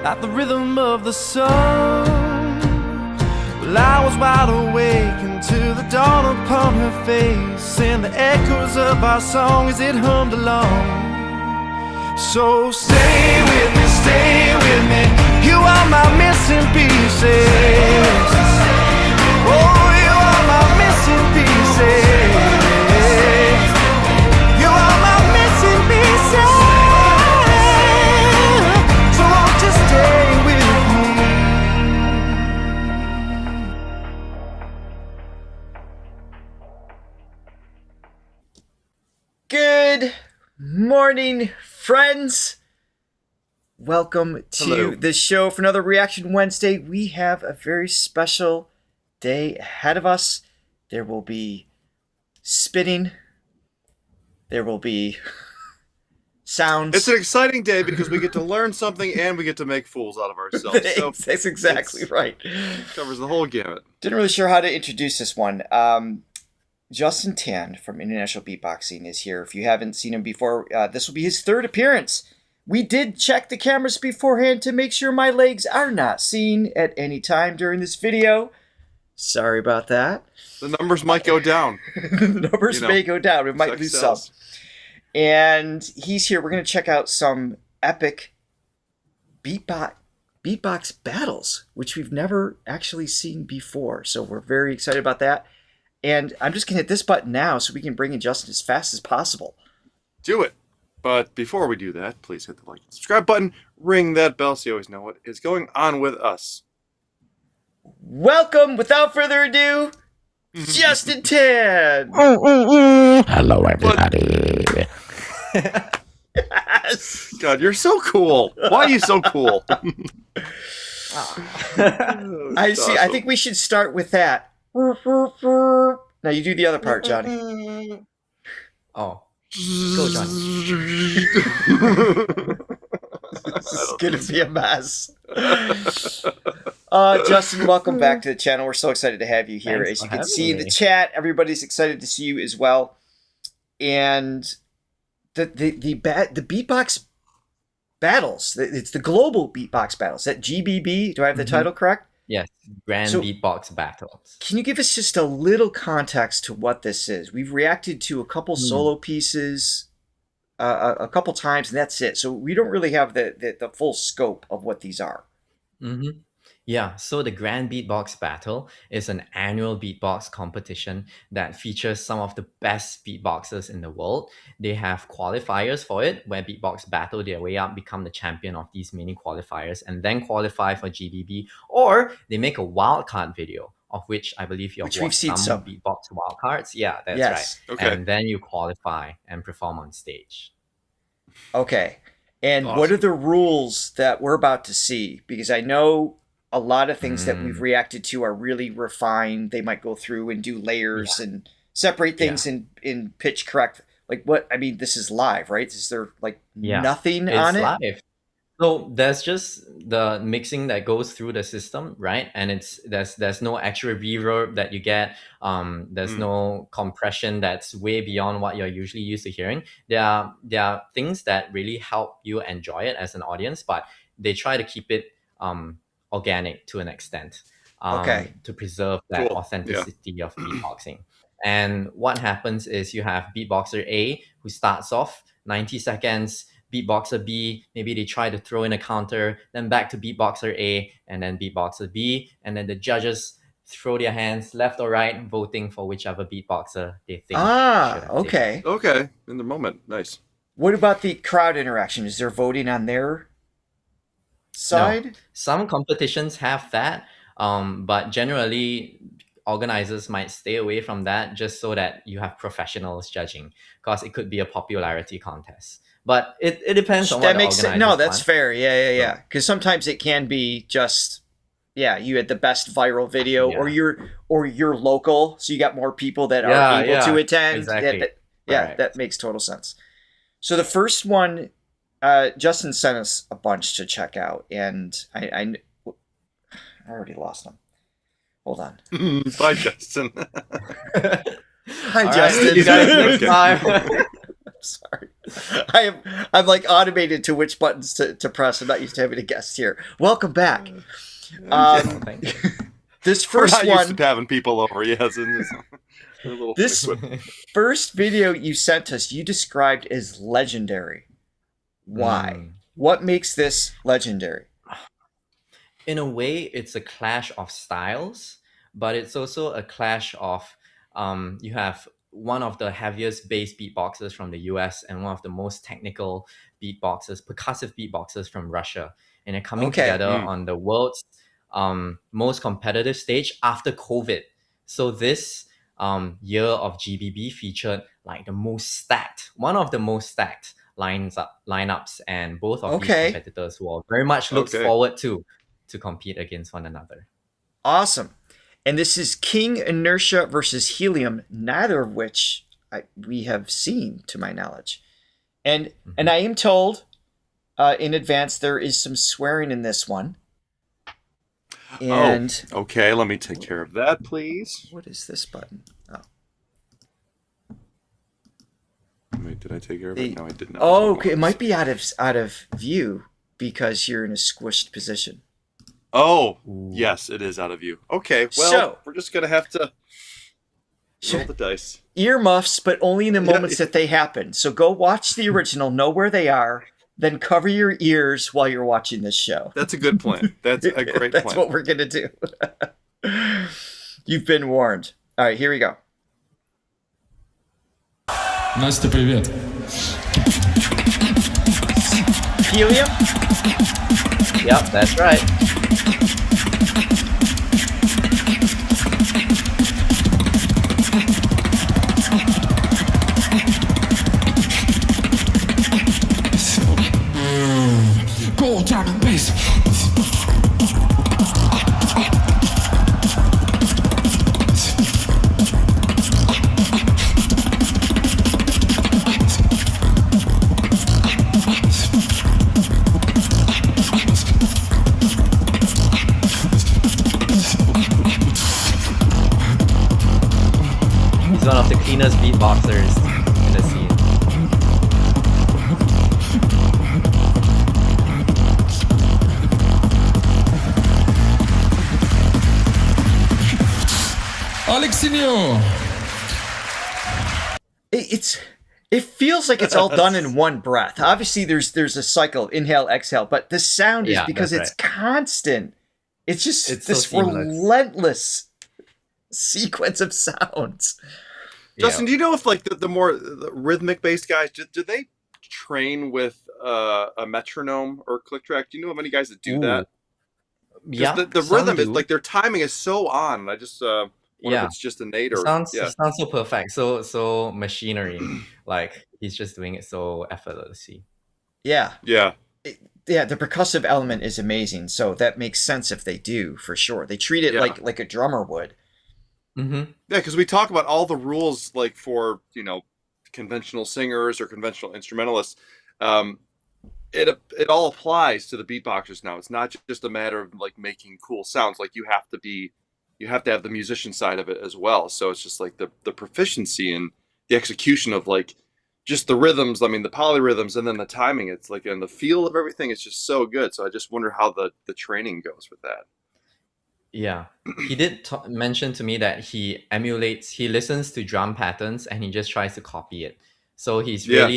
like the rhythm of the sun. Well, I was wide awake until the dawn upon her face, and the echoes of our song as it hummed along. So stay with me, you are my missing pieces. Oh, you are my missing pieces. You are my missing pieces. So won't you stay with me? Good morning, friends. Welcome to the show for another Reaction Wednesday. We have a very special day ahead of us. There will be spinning. There will be sounds. It's an exciting day because we get to learn something and we get to make fools out of ourselves. So That's exactly right. Covers the whole gamut. Didn't really sure how to introduce this one. Justin Tan from International Beatboxing is here. If you haven't seen him before, this will be his third appearance. We did check the cameras beforehand to make sure my legs are not seen at any time during this video. Sorry about that. The numbers might go down. The numbers may go down. We might lose some. And he's here. We're going to check out some epic beatbox battles, which we've never actually seen before. So we're very excited about that. And I'm just going to hit this button now so we can bring in Justin as fast as possible. Do it. But before we do that, please hit the like and subscribe button. Ring that bell so you always know what is going on with us. Welcome, without further ado, Justin Tan. Hello, everybody. Yes. God, you're so cool. Why are you so cool? I see. I think we should start with that. Now you do the other part, Johnny. Oh, go, Johnny. It's gonna be a mess. Justin, welcome back to the channel. We're so excited to have you here. Thanks As you for can see in the having me. chat, everybody's excited to see you as well. And the beatbox battles. It's the global beatbox battles. That GBB. Do I have the title correct? Yes, Grand So- Beatbox Battles. Can you give us just a little context to what this is? We've reacted to a couple solo pieces a couple times, and that's it. So we don't really have the full scope of what these are. Mm-hmm. Yeah, so the Grand Beatbox Battle is an annual beatbox competition that features some of the best beatboxers in the world. They have qualifiers for it, where beatbox battle their way up, become the champion of these mini qualifiers, and then qualify for GBB. Or they make a wildcard video, of which I believe you've Which we've watched seen some. beatbox wildcards. Yeah, that's Yes. right. Okay. And then you qualify and perform on stage. Okay. And what Awesome. are the rules that we're about to see? Because I know a lot of things that we've reacted to are really refined. They might go through and do layers and separate things in pitch correct. Like what? I mean, this is live, right? Is there like nothing on it? Live. So there's just the mixing that goes through the system, right? And there's no actual reverb that you get. There's no compression that's way beyond what you're usually used to hearing. There are things that really help you enjoy it as an audience, but they try to keep it organic to an extent. To preserve that Cool. authenticity of beatboxing. And what happens is you have beatboxer A who starts off 90 seconds, beatboxer B, maybe they try to throw in a counter, then back to beatboxer A, and then beatboxer B, and then the judges throw their hands left or right, voting for whichever beatboxer they think. should have taken. Okay. In the moment. Nice. What about the crowd interaction? Is there voting on their side? No. Some competitions have that, but generally organizers might stay away from that just so that you have professionals judging, because it could be a popularity contest. But it depends on what That the makes sense. organizers No, that's want. fair. Yeah. Because sometimes it can be just, you had the best viral video, or you're local, so you got more people that are able to attend. Exactly. That makes total sense. So the first one, Justin sent us a bunch to check out, and I already lost them. Hold on. Bye, Justin. Hi, Justin. You guys next time. Sorry. I'm like automated to which buttons to press. I'm not used to having a guest here. Welcome back. Thank you. This We're first not used one, to having people over. Yes, and a little this equipment. first video you sent us, you described as legendary. Why? Mm. What makes this legendary? In a way, it's a clash of styles, but it's also a clash of you have one of the heaviest bass beatboxers from the US and one of the most technical beatboxers, percussive beatboxers from Russia, and they're coming Okay. together on the world's most competitive stage after COVID. So this year of GBB featured like one of the most stacked lineups, and both of these Okay. competitors who are very much looked Okay. forward to compete against one another. Awesome. And this is King Inertia versus Helium, neither of which we have seen, to my knowledge. And I am told in advance there is some swearing in this one. And Okay, let me take care of that, please. what is this button? Oh, Wait, did I take care of it? No, I did not. oh, okay. It might be out of view because you're in a squished position. Oh, Ooh. yes, it is out of view. Okay, well, So- we're just gonna have to roll the dice. Earmuffs, but only in the moments that they happen. So go watch the original, know where they are, then cover your ears while you're watching this show. That's a good plan. That's a great That's plan. what we're gonna do. You've been warned. All right, here we go. Настя, привет. Helium. Yep, that's right. Go drum and bass. He's one of the cleanest beatboxers in the scene. Alexinho. It feels like it's all done in one breath. Obviously, there's a cycle, inhale, exhale, but the sound is Yeah, because that's it's constant. It's just It's so this seamless. relentless sequence of sounds. Justin, do you know if like the more the rhythmic based guys do they train with a metronome or click track? Do you know of any guys that do Ooh. that? 'Cause Yeah, the some rhythm is do. like their timing is so on. And I just wonder Yeah. if it's just innate It or sounds yeah. it sounds so perfect, so machinery. Like he's just doing it so effortlessly. Yeah. Yeah. Yeah, the percussive element is amazing, so that makes sense if they do, for sure. They treat it Yeah. like a drummer would. Mm-hmm. Yeah, because we talk about all the rules like for conventional singers or conventional instrumentalists. It all applies to the beatboxers now. It's not just a matter of like making cool sounds. Like you have to have the musician side of it as well. So it's just like the proficiency and the execution of like just the rhythms. I mean the polyrhythms and then the timing. It's like and the feel of everything. It's just so good. So I just wonder how the training goes with that. Yeah, he did mention to me that he listens to drum patterns and he just tries to copy it. So he's Yeah.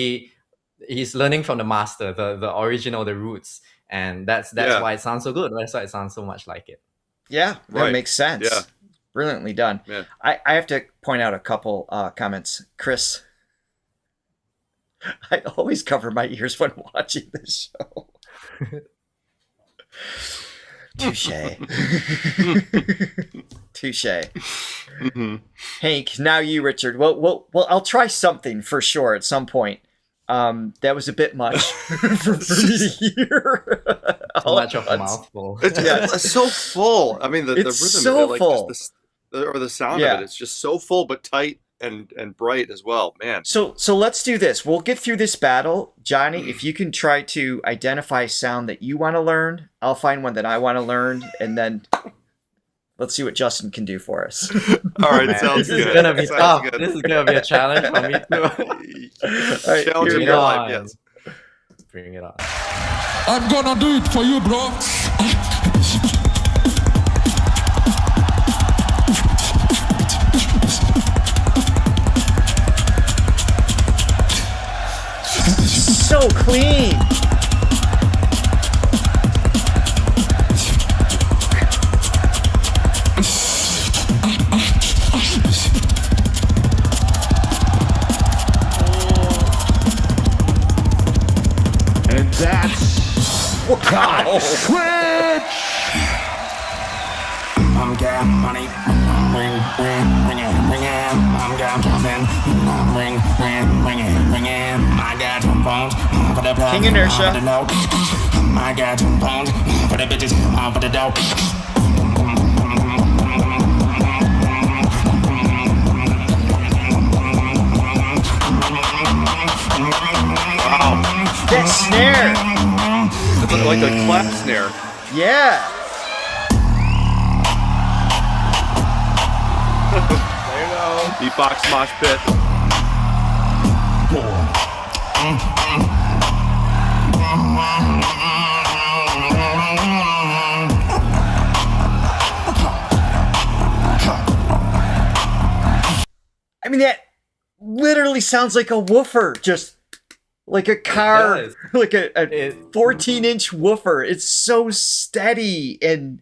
he's learning from the master, the original, the roots, and that's Yeah. why it sounds so good. That's why it sounds so much like it. Yeah, that Right. makes sense. Yeah. Brilliantly done. Yeah. I have to point out a couple comments. Chris, I always cover my ears when watching this show. Touche. Touche. Mhm. Hank, now you, Richard. Well, I'll try something for sure at some point. That was a bit much for me to hear. Too much of a mouthful. It's so full. I mean, the It's rhythm, so like full. Just the sound Yeah. of it. It's just so full, but tight and bright as well, man. So let's do this. We'll get through this battle. Johnny, if you can try to identify a sound that you want to learn, I'll find one that I want to learn, and then Let's see what Justin can do for us. All right, Man, sounds this good. is gonna be Sounds tough. good. This is gonna be a challenge for me too. right, Challenge here in we your go. life, yes. Bring it on. I'm gonna do it for you, bro. So clean. And that's Wow. I'm getting money. Ring, ring, ring it, ring it. I'm getting something. Ring, ring, ring it, ring it. I got some phones for the blood. King Inertia. For the note. I got some phones for the bitches. For the dope. Wow. That snare. It's like a clap snare. Yeah. There you go. Beatbox mosh pit. I mean, that literally sounds like a woofer, just like a car, does. like a It- 14-inch woofer. It's so steady and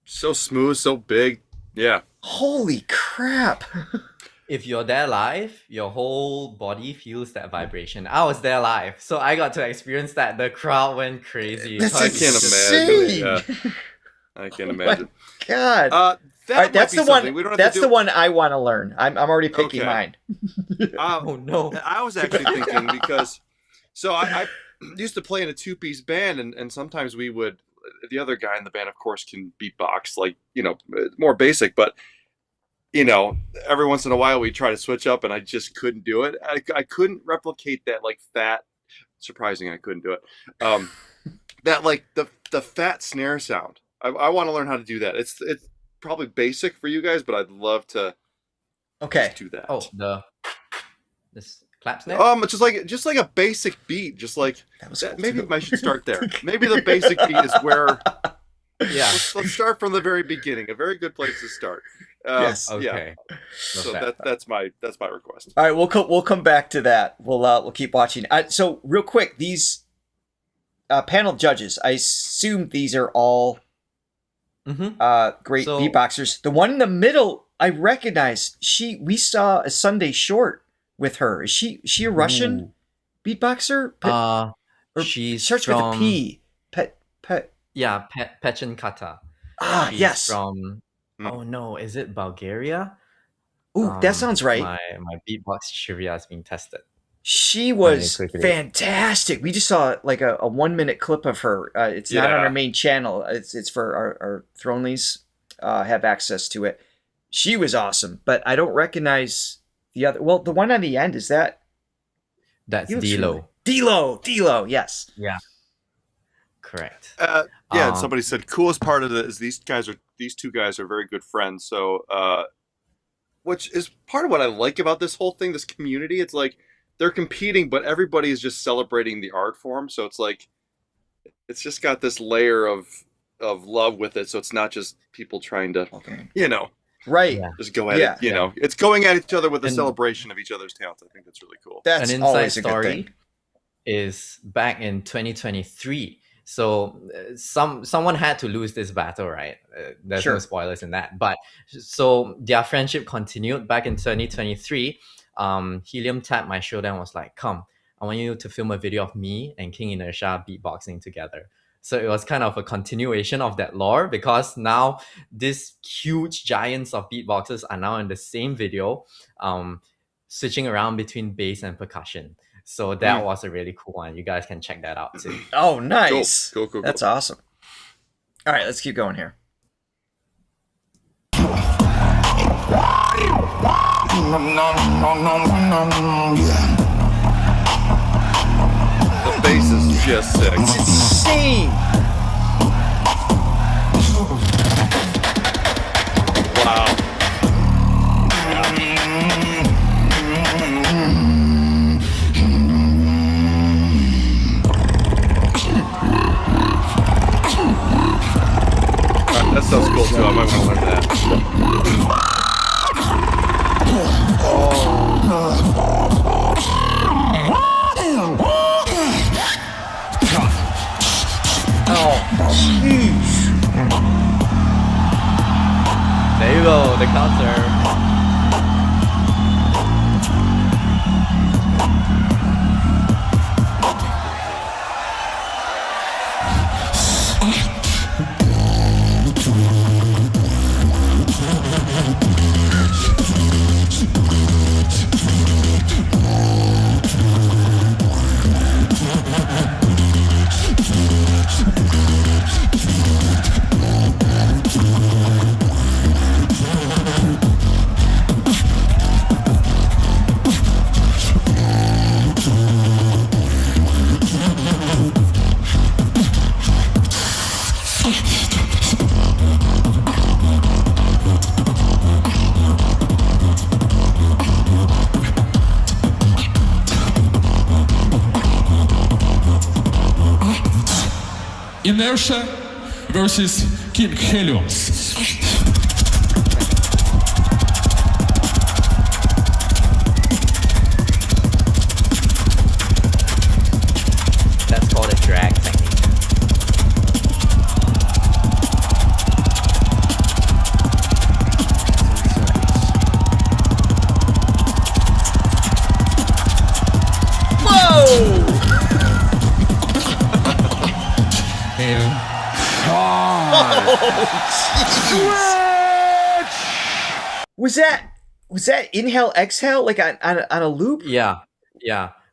So smooth, so big. Yeah. holy crap. If you're there live, your whole body feels that vibration. I was there live, so I got to experience that. The crowd went crazy. That's I can't imagine. insane. Yeah. I can't imagine. God. That All right, might that's be the something. one. We don't have That's to the do, one I want to learn. I'm already picking Okay. mine. Oh no. I was actually thinking because, so I used to play in a two-piece band, and sometimes we would. The other guy in the band, of course, can beatbox, like more basic, but every once in a while we try to switch up, and I just couldn't do it. I couldn't replicate that like fat. Surprising, I couldn't do it. That like the fat snare sound. I want to learn how to do that. It's probably basic for you guys, but I'd love to Okay. just do that. Oh, this clap snare. Just like a basic beat, just like That was that, cool, maybe too. I should start there. Maybe the basic beat is where. Yeah. Let's start from the very beginning. A very good place to start. Yes. Yeah. Okay. Love So that. that's my request. All right, we'll come back to that. We'll keep watching. So real quick, these panel judges, I assume these are all Mm-hmm. great So- beatboxers. The one in the middle, I recognize. We saw a Sunday short with her. Is she a Russian beatboxer? Or She's starts from with a P. Yeah, Pechenkata. She's Yes. from. Hmm. Oh no, is it Bulgaria? Ooh, that sounds right. My beatbox trivia is being tested. She was quickly. fantastic. We just saw like a 1-minute clip of her. It's not on Yeah. our main channel. It's for our Thronelies have access to it. She was awesome, but I don't recognize the other. Well, the one on the end, is that That's he looks Dilo. Dilo, yes. Correct. Yeah, and somebody said coolest part of it is these two guys are very good friends. So, which is part of what I like about this whole thing, this community. It's like they're competing, but everybody is just celebrating the art form. So it's like it's just got this layer of love with it. So it's not just people trying to Okay. Right. Yeah. just go at Yeah. it. It's going at each other with a And- celebration of each other's talents. I think that's really cool. That's An inside always a good story thing. is back in 2023. So someone had to lose this battle, right? There's Sure. no spoilers in that. But so their friendship continued back in 2023. Helium tapped my shoulder and was like, "Come, I want you to film a video of me and King Inertia beatboxing together." So it was kind of a continuation of that lore, because now these huge giants of beatboxers are now in the same video, switching around between bass and percussion. So that was a really cool one. You guys can check that out too. Oh, nice. Cool. That's awesome. All right, let's keep going here. The bass is just sick. It's insane. sounds cool too. I might want to learn that. There you go, the counter. Inertia versus King Helium. That's called a drag technique. Whoa! Was that inhale exhale like on a loop? Yeah.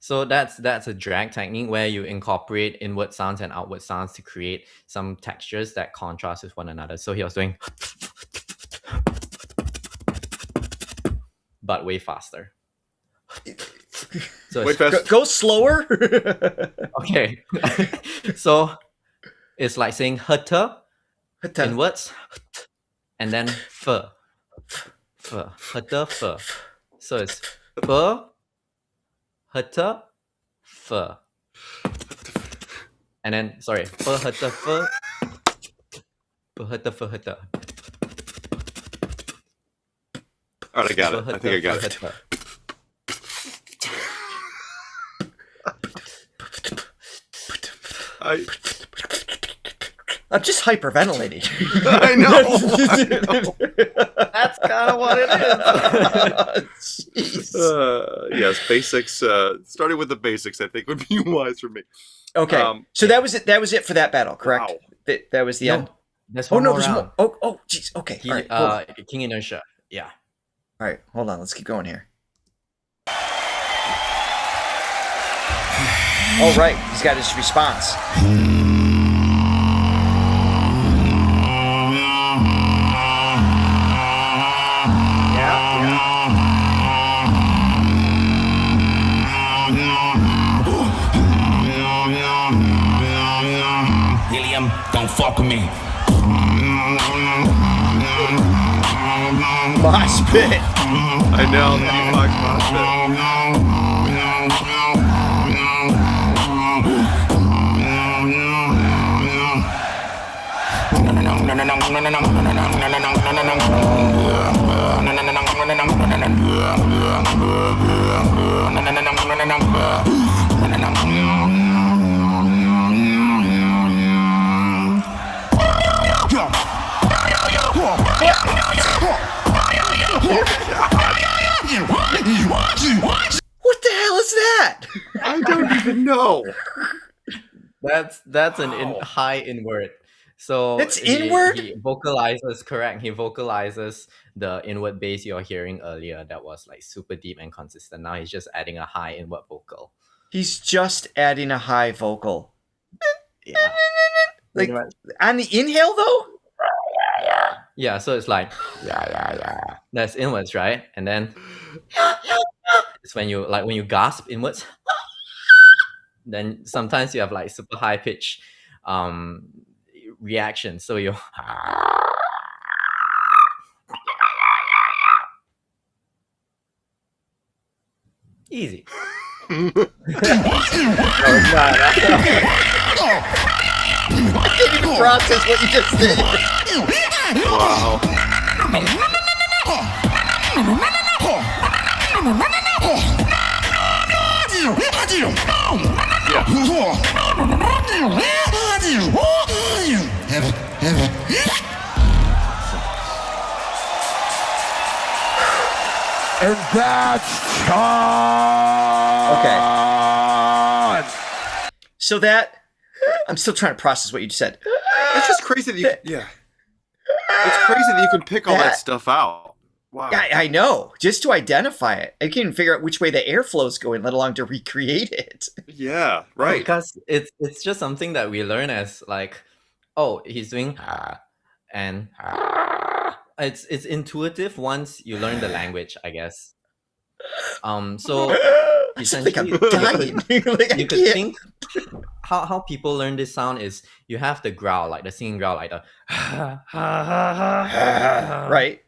So that's a drag technique where you incorporate inward sounds and outward sounds to create some textures that contrast with one another. So he was doing, but way faster. So Wait, fast. Go slower. okay. So it's like saying hutta inwards, and then hutta f. So it's hutta f, and then sorry hutta hutta. All right, I got it. I think I got it. I'm just hyperventilating. I know. That's kind of what it is. Yes, basics. Starting with the basics, I think would be wise for me. Okay, so that was it. That was it for that battle, correct? Wow. That was the end. There's Oh one no, more there's round. more. Oh, jeez. Okay, all right. Hold on. King Inertia. Yeah. All right, hold on. Let's keep going here. All right, he's got his response. Helium, don't fuck with me. Mosh pit. I know. Beatbox mosh pit. What the hell is that? I don't even know. That's an high inward. So It's inward? He vocalizes, correct. He vocalizes the inward bass you're hearing earlier that was like super deep and consistent. Now he's just adding a high inward vocal. He's just adding a high vocal. Yeah. Like on the inhale though? Yeah, so it's like that's inwards, right? And then it's when you gasp inwards. Then sometimes you have like super high pitch reaction. So you easy. I can't even process what you just did. Wow. And that's Sean. Okay. So that I'm still trying to process what you just said. It's just crazy that you It's crazy that you can pick all that stuff out. Wow. I know. Just to identify it. I can't even figure out which way the airflow is going, let alone to recreate it. Yeah, right. Because it's just something that we learn as like, oh, he's doing and it's intuitive once you learn the language, I guess. So I just think I'm essentially, dying. Like, you could think how people learn this sound is you have the growl, like the singing growl, like the right.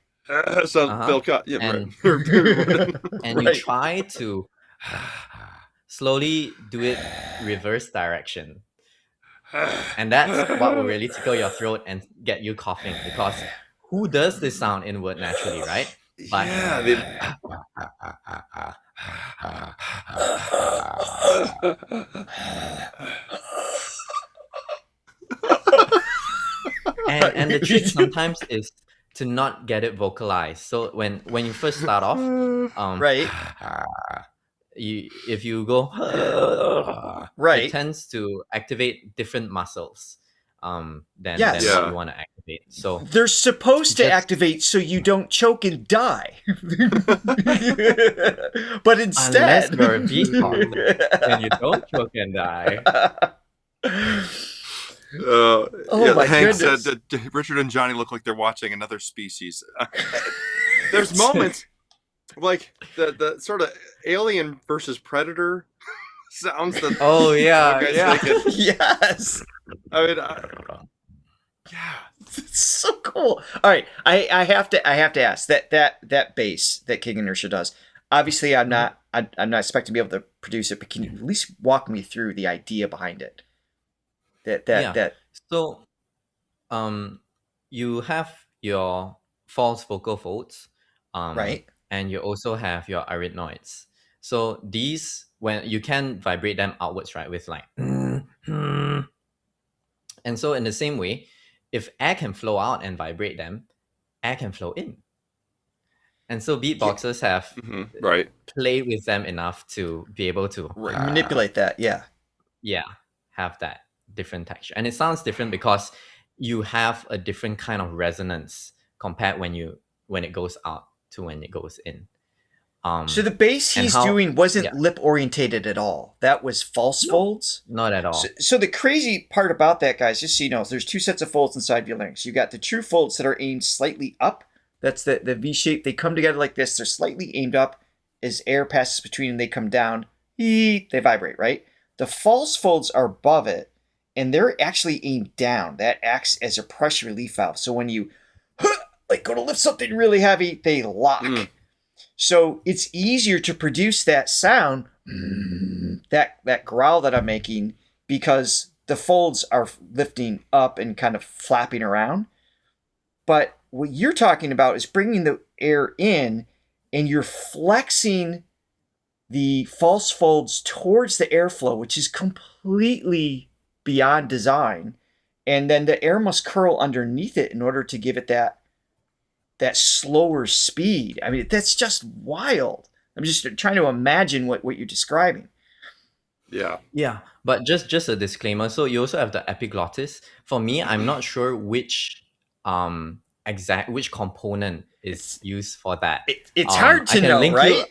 So Bill cut. Yeah, and, right. and Right. you try to slowly do it reverse direction. And that's what will really tickle your throat and get you coughing, because who does this sound inward naturally, right? But Yeah, and the trick sometimes is to not get it vocalized. So when you first start off, Right. if you go Right. it tends to activate different muscles than Yes. what Yeah. you want to activate. So They're supposed to Just- activate so you don't choke and die. But instead, unless you're a beatboxer, then you don't choke and die. my Hank goodness. said that Richard and Johnny look like they're watching another species. There's moments like the sort of Alien versus Predator sounds that. Oh yeah, you guys yeah. make it. Yes. I mean, yeah. It's so cool. All right, I have to ask that bass that King Inertia does. Obviously, I'm not expecting to be able to produce it, but can you at least walk me through the idea behind it? That So, you have your false vocal folds, right. and you also have your arytenoids. So these, when you can vibrate them outwards, right, with like, and so in the same way, if air can flow out and vibrate them, air can flow in. And so beatboxers have Right. played with them enough to be able to Manipulate that. Yeah. have that different texture. And it sounds different because you have a different kind of resonance compared when it goes out to when it goes in. So the bass and he's how- doing wasn't yeah. lip orientated at all. That was false folds. Not at all. So the crazy part about that, guys, just so you know, there's two sets of folds inside your larynx. You got the true folds that are aimed slightly up. That's the V shape. They come together like this. They're slightly aimed up. As air passes between them, they come down. They vibrate, right? The false folds are above it, and they're actually aimed down. That acts as a pressure relief valve. So when you like go to lift something really heavy, they lock. So it's easier to produce that sound, that growl that I'm making, because the folds are lifting up and kind of flapping around. But what you're talking about is bringing the air in, and you're flexing the false folds towards the airflow, which is completely beyond design. And then the air must curl underneath it in order to give it that slower speed. I mean, that's just wild. I'm just trying to imagine what you're describing. Yeah. Yeah, but just a disclaimer. So you also have the epiglottis. For me, I'm not sure which which component is used for that. It's hard to I can know, link right?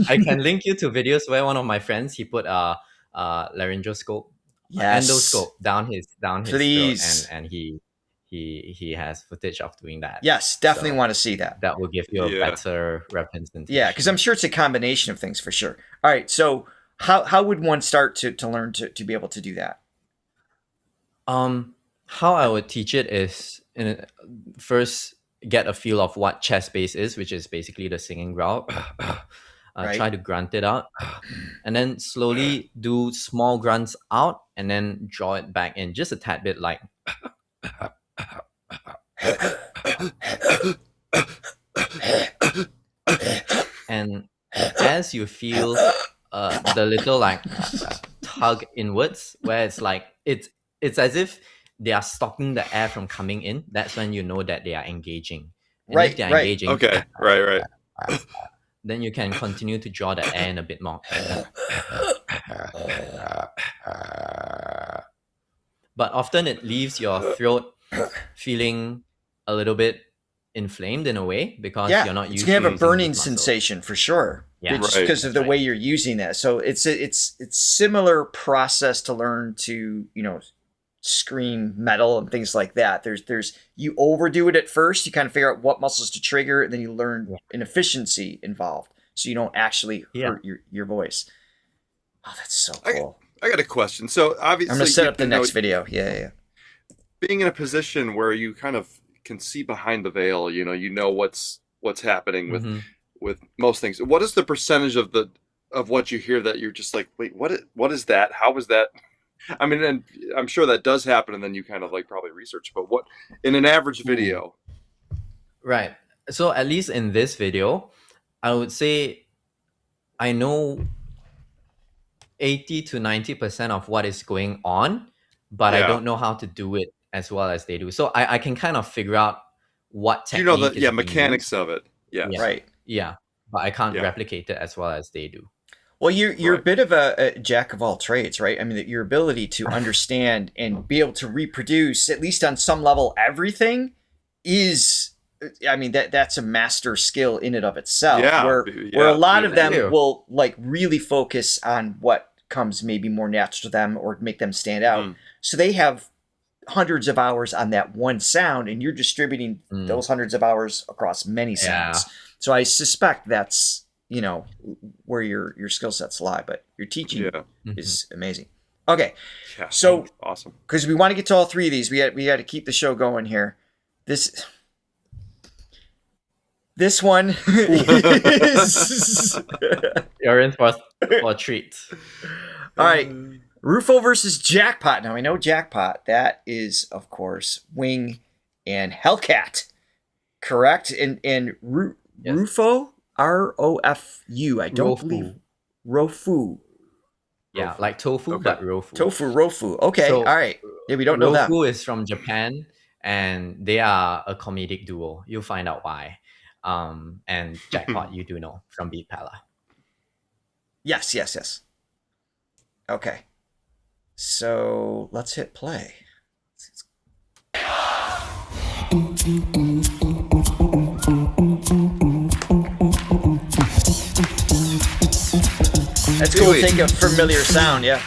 I can link you to videos where one of my friends, he put a laryngoscope, Yes. endoscope down his Please. throat, and he has footage of doing that. Yes, definitely So want to see that. that will give you a Yeah. better representation. Yeah, because I'm sure it's a combination of things for sure. All right, so how would one start to learn to be able to do that? How I would teach it is first get a feel of what chest bass is, which is basically the singing growl. Right. Try to grunt it out, and then slowly do small grunts out, and then draw it back in just a tad bit, like And as you feel the little like tug inwards, where it's like it's as if they are stopping the air from coming in, that's when you know that they are engaging. And Right, if they're right. engaging, Okay, right. then you can continue to draw the air in a bit more. But often it leaves your throat feeling a little bit inflamed in a way because Yeah, you're not it's used gonna to have a using burning these muscles. sensation for sure. Yeah. Just Right. because of the Right. way you're using that. So it's similar process to learn to, scream metal and things like that. There's you overdo it at first, you kind of figure out what muscles to trigger, and then you learn an efficiency involved. So you don't actually hurt your voice. Oh, that's so cool. I got a question. So obviously, I'm gonna set up the next video. Yeah. Being in a position where you kind of can see behind the veil, you know what's happening with most things. What is the percentage of what you hear that you're just like, wait, what is that? How was that? I mean, and I'm sure that does happen, and then you kind of like probably research. But what in an average video? Right. So at least in this video, I would say I know 80 to 90% of what is going on, but I Yeah. don't know how to do it as well as they do. So I can kind of figure out what You technique know the is being mechanics used. of it. Yeah. Yeah. Right. Yeah, but I can't Yeah. replicate it as well as they do. Well, you're a Right. bit of a jack of all trades, right? I mean, your ability to understand and be able to reproduce, at least on some level, everything is, I mean, that's a master skill in and of itself. Yeah, where a lot of them Yeah. will like really focus on what comes maybe more natural to them or make them stand out. So they have hundreds of hours on that one sound, and you're distributing those hundreds of hours across many sounds. So I suspect that's where your skill sets lie, but your teaching is amazing. Okay, Yeah. so Awesome. because we want to get to all three of these, we got to keep the show going here. This one is You're in for a treat. all right. ROFU versus Jackpot. Now I know Jackpot. That is, of course, Wing and Hellcat, correct? And Yes. ROFU, ROFU. I don't ROFU. believe ROFU. Yeah, like tofu, Okay. but ROFU. ROFU. Okay, So, all right. Yeah, we don't know that. ROFU is from Japan, and they are a comedic duo. You'll find out why. And Jackpot, you do know from Beat Pala. Yes. Okay. So let's hit play. That's cool. Wait. Take a familiar sound, yeah.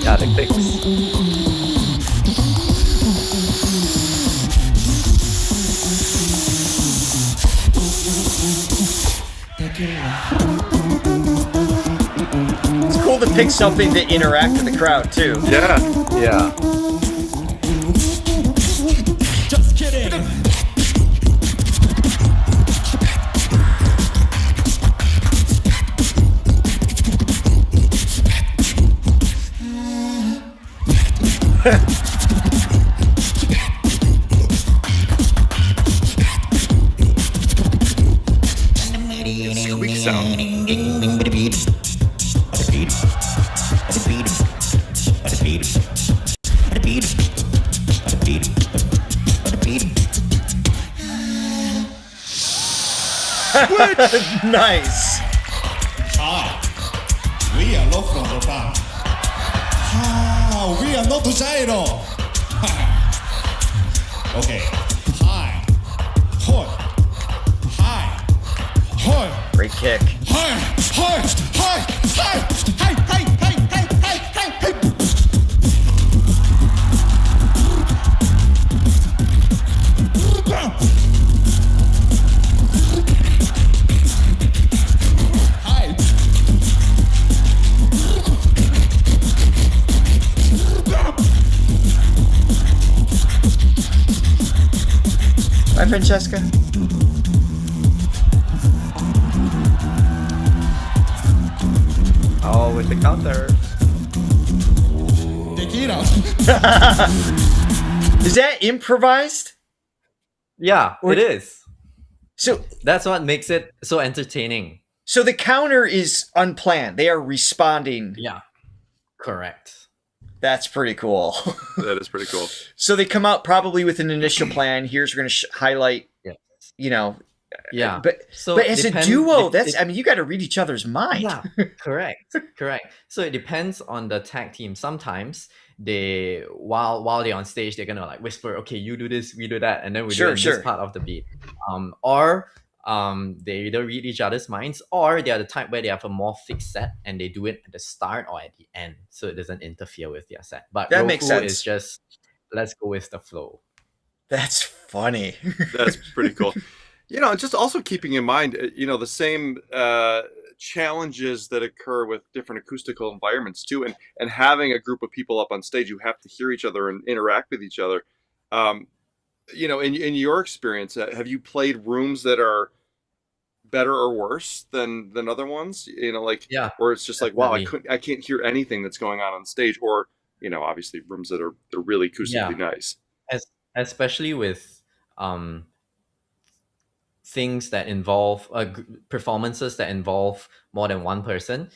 Yeah, the clicks. It's cool to pick something to interact with the crowd too. Yeah. Yeah. Just kidding. Squeak sound. Nice. Hi, we are not from Japan. Ah, we are not Gyro. Okay. Hi. Hoi. Hi. Hoi. Great kick. Hi. Hoi. Hi. Hi. Hi. Hi. Hi. Hi. Hi. Hi. Hi. Hi, Francesca. Oh, with the counter. Tequila. Is that improvised? Yeah, it is. So That's what makes it so entertaining. so the counter is unplanned. They are responding. Yeah, correct. That's pretty cool. That is pretty cool. So they come out probably with an initial plan. Here's we're going to highlight, Yeah. you know, Yeah. but So but as a depend- duo, it- that's it- I mean, you got to read each other's mind. Yeah, correct. So it depends on the tag team. Sometimes they while they're on stage, they're gonna like whisper, okay, you do this, we do that, and then we do it in Sure. this part of the beat. Or they either read each other's minds, or they are the type where they have a more fixed set and they do it at the start or at the end, so it doesn't interfere with their set. But That makes ROFU sense. is just let's go with the flow. That's funny. That's pretty cool. Just also keeping in mind, the same challenges that occur with different acoustical environments too, and having a group of people up on stage, you have to hear each other and interact with each other. In your experience, have you played rooms that are better or worse than other ones? Yeah, or it's just like, wow, definitely. I can't hear anything that's going on stage, or obviously rooms that are really acoustically nice. Especially with things that involve performances that involve more than one person.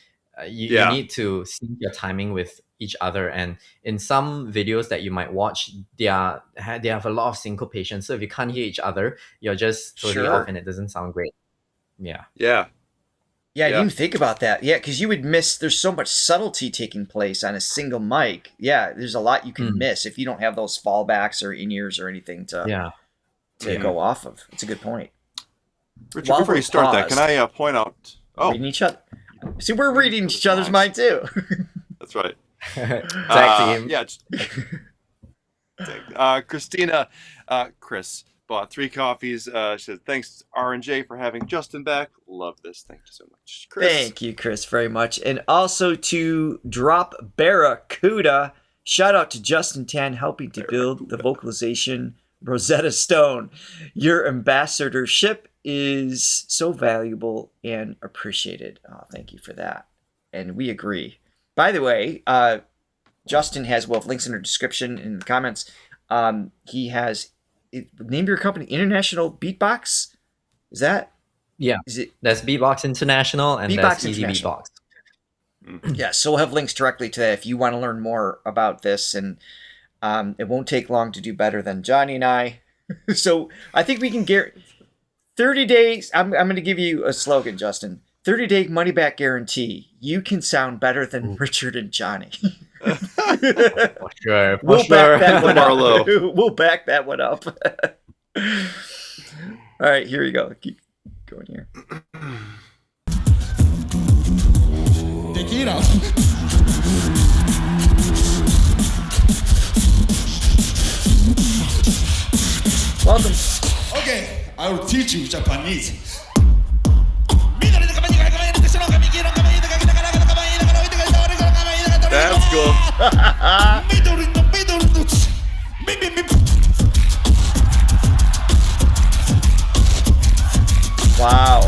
You need to sync your timing with each other, and in some videos that you might watch, they have a lot of syncopation, so if you can't hear each other, you're just totally Sure. off and it doesn't sound great. Yeah. Yeah, I didn't even think about that. Yeah, because you would miss. There's so much subtlety taking place on a single mic. Yeah, there's a lot you can miss if you don't have those fallbacks or in-ears or anything to go off of. It's a good point. Richard, While before we're you start that, paused- can I point out? Oh, Reading each other. See, we're reading each other's mind too. that's right. Tag team. Yeah. Christina, Chris bought 3 coffees. She said, thanks R&J for having Justin back. Love this. Thank you so much, Chris. Thank you, Chris, very much. And also to Drop Barracuda. Shout out to Justin Tan helping to build the vocalization Rosetta Stone. Your ambassadorship is so valuable and appreciated. Oh, thank you for that. And we agree. By the way, Justin has, well, links in the description in the comments. He has, name your company, International Beatbox? Is that? Yeah. Is it? That's Beatbox International and Beatbox that's Easy International. Beatbox. Yeah, so we'll have links directly to that if you want to learn more about this. And it won't take long to do better than Johnny and I. So I think we can get 30 days. I'm going to give you a slogan, Justin. 30-day money-back guarantee. You can sound better than Richard and Johnny. For sure. We'll back that one Marlowe. up. We'll back that one up. All right, here we go. Keep going here. Tequila. Welcome. Okay, I will teach you Japanese. That's cool. Wow.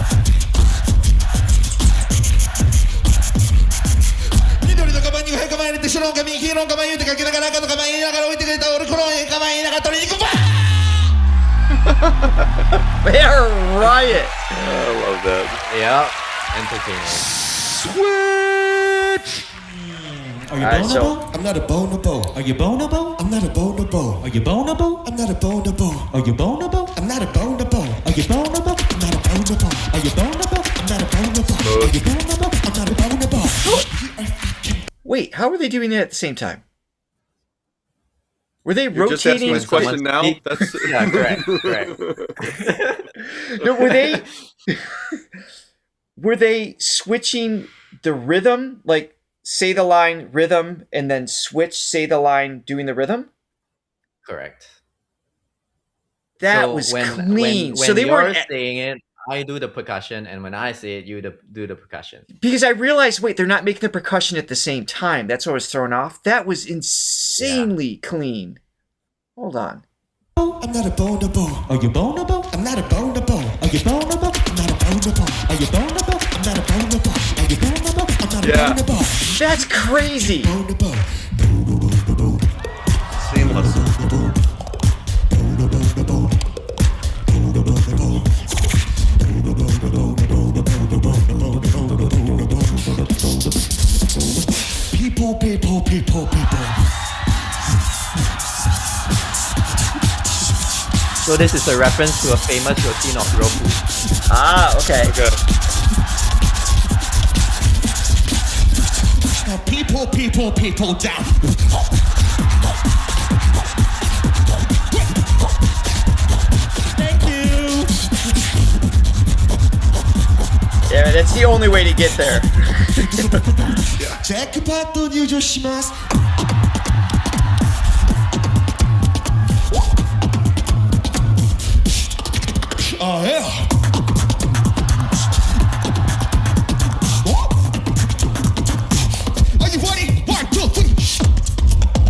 They're a riot. I love that. Yeah. Entertaining. Switch. Are you Alright, so- bonobo? I'm not a bonobo. Are you bonobo? I'm not a bonobo. Are you bonobo? I'm not a bonobo. Are you bonobo? I'm not a bonobo. Are you bonobo? I'm not a bonobo. Are you bonobo? I'm not a bonobo. Are you bonobo? I'm not a bonobo. Wait, how were they doing that at the same time? Were they You're just asking rotating? this question now? Speak- That's Yeah, correct. No, were they switching the rhythm, like say the line rhythm and then switch say the line doing the rhythm? Correct. That So was when clean. So they you're weren't, saying it, I do the percussion, and when I say it, you do the percussion. because I realized, wait, they're not making the percussion at the same time. That's what I was thrown off. That was insanely clean. Hold on. I'm I'm not a bonobo. Are you bonobo? I'm not a bonobo. Are you bonobo? I'm not a bonobo. Are you bonobo? I'm not a bonobo. Are you bonobo? I'm not a Yeah. bonobo. That's crazy. Bonobo. Seamless. People. So this is a reference to a famous routine of ROFU. Ah, okay. Okay. Now people down. Thank you. Yeah, that's the only way to get there. Jackpot と入場します Oh yeah. Are you ready? 1, 2, 3.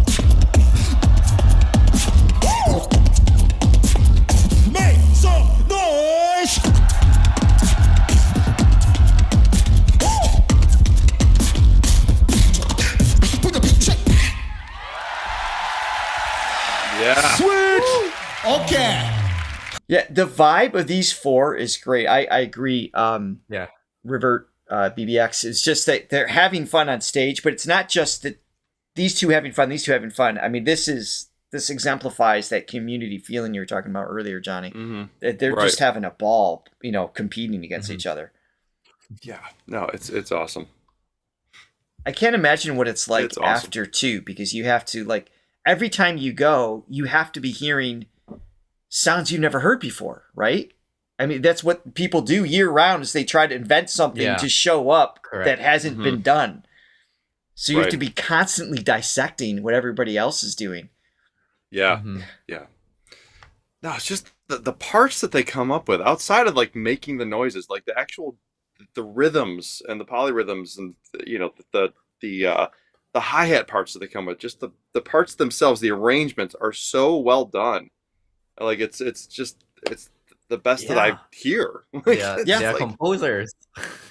Make some noise. Put the beat check. Yeah. Switch. Okay. Yeah, the vibe of these four is great. I agree. Yeah. Revert, BBX. It's just that they're having fun on stage, but it's not just that these two having fun. I mean, this exemplifies that community feeling you were talking about earlier, Johnny. Mm-hmm. That they're Right. just having a ball, competing against each other. Yeah. No, it's awesome. I can't imagine what it's like It's awesome. after too, because you have to every time you go, you have to be hearing sounds you've never heard before, right? I mean, that's what people do year round is they try to invent something Yeah. to show up Correct. that hasn't been done. So you have Right. to be constantly dissecting what everybody else is doing. Yeah. Mhm. Yeah. No, it's just the parts that they come up with outside of making the noises, the actual the rhythms and the polyrhythms and the hi-hat parts that they come with, just the parts themselves, the arrangements are so well done. It's the best that I Yeah. hear. Yeah, It's they're composers.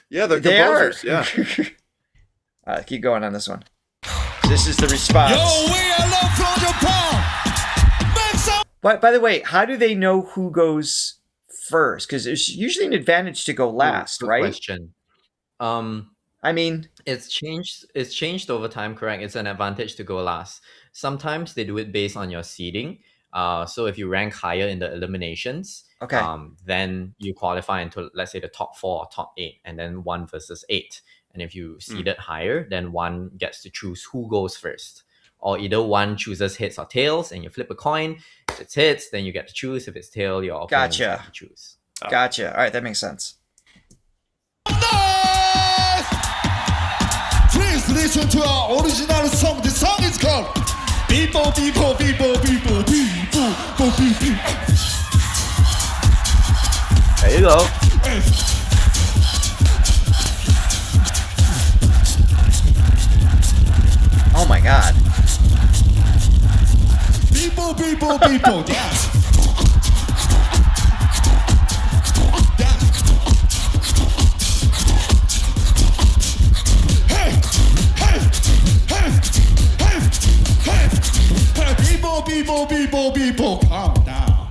yeah, they're They composers. are. Yeah. Keep going on this one. This is the response. Yo, we are love from Japan. Make some. By the way, how do they know who goes first? Because there's usually an advantage to go last, Good right? question. I mean, It's changed over time, correct? It's an advantage to go last. Sometimes they do it based on your seeding. So if you rank higher in the eliminations, okay. then you qualify into, let's say, the top 4 or top 8, and then 1 versus 8. And if you seeded higher, then 1 gets to choose who goes first. Or either 1 chooses heads or tails, and you flip a coin. If it's heads, then you get to choose. If it's tail, your opponents Gotcha. get to choose. Gotcha. All right, that makes sense. Please listen to our original song. The song is called People. There you go. Oh my god. People, dance. Dance. Hey, hey, hey, hey, hey, hey, people, calm down.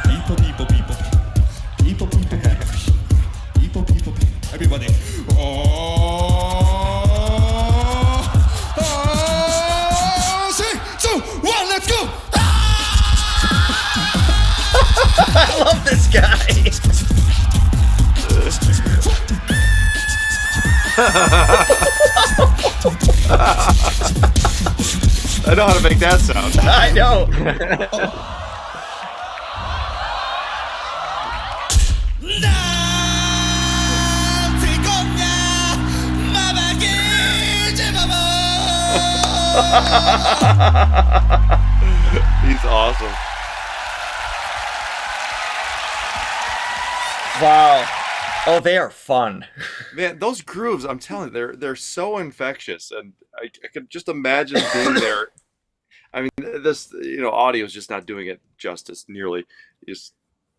People, everybody. Oh, 3, 2, 1, let's go. I love this guy. I know how to make that sound. I know. He's awesome. Wow. Oh, they are fun. Man, those grooves, I'm telling you, they're so infectious, and I could just imagine being there. I mean, this audio is just not doing it justice nearly. Just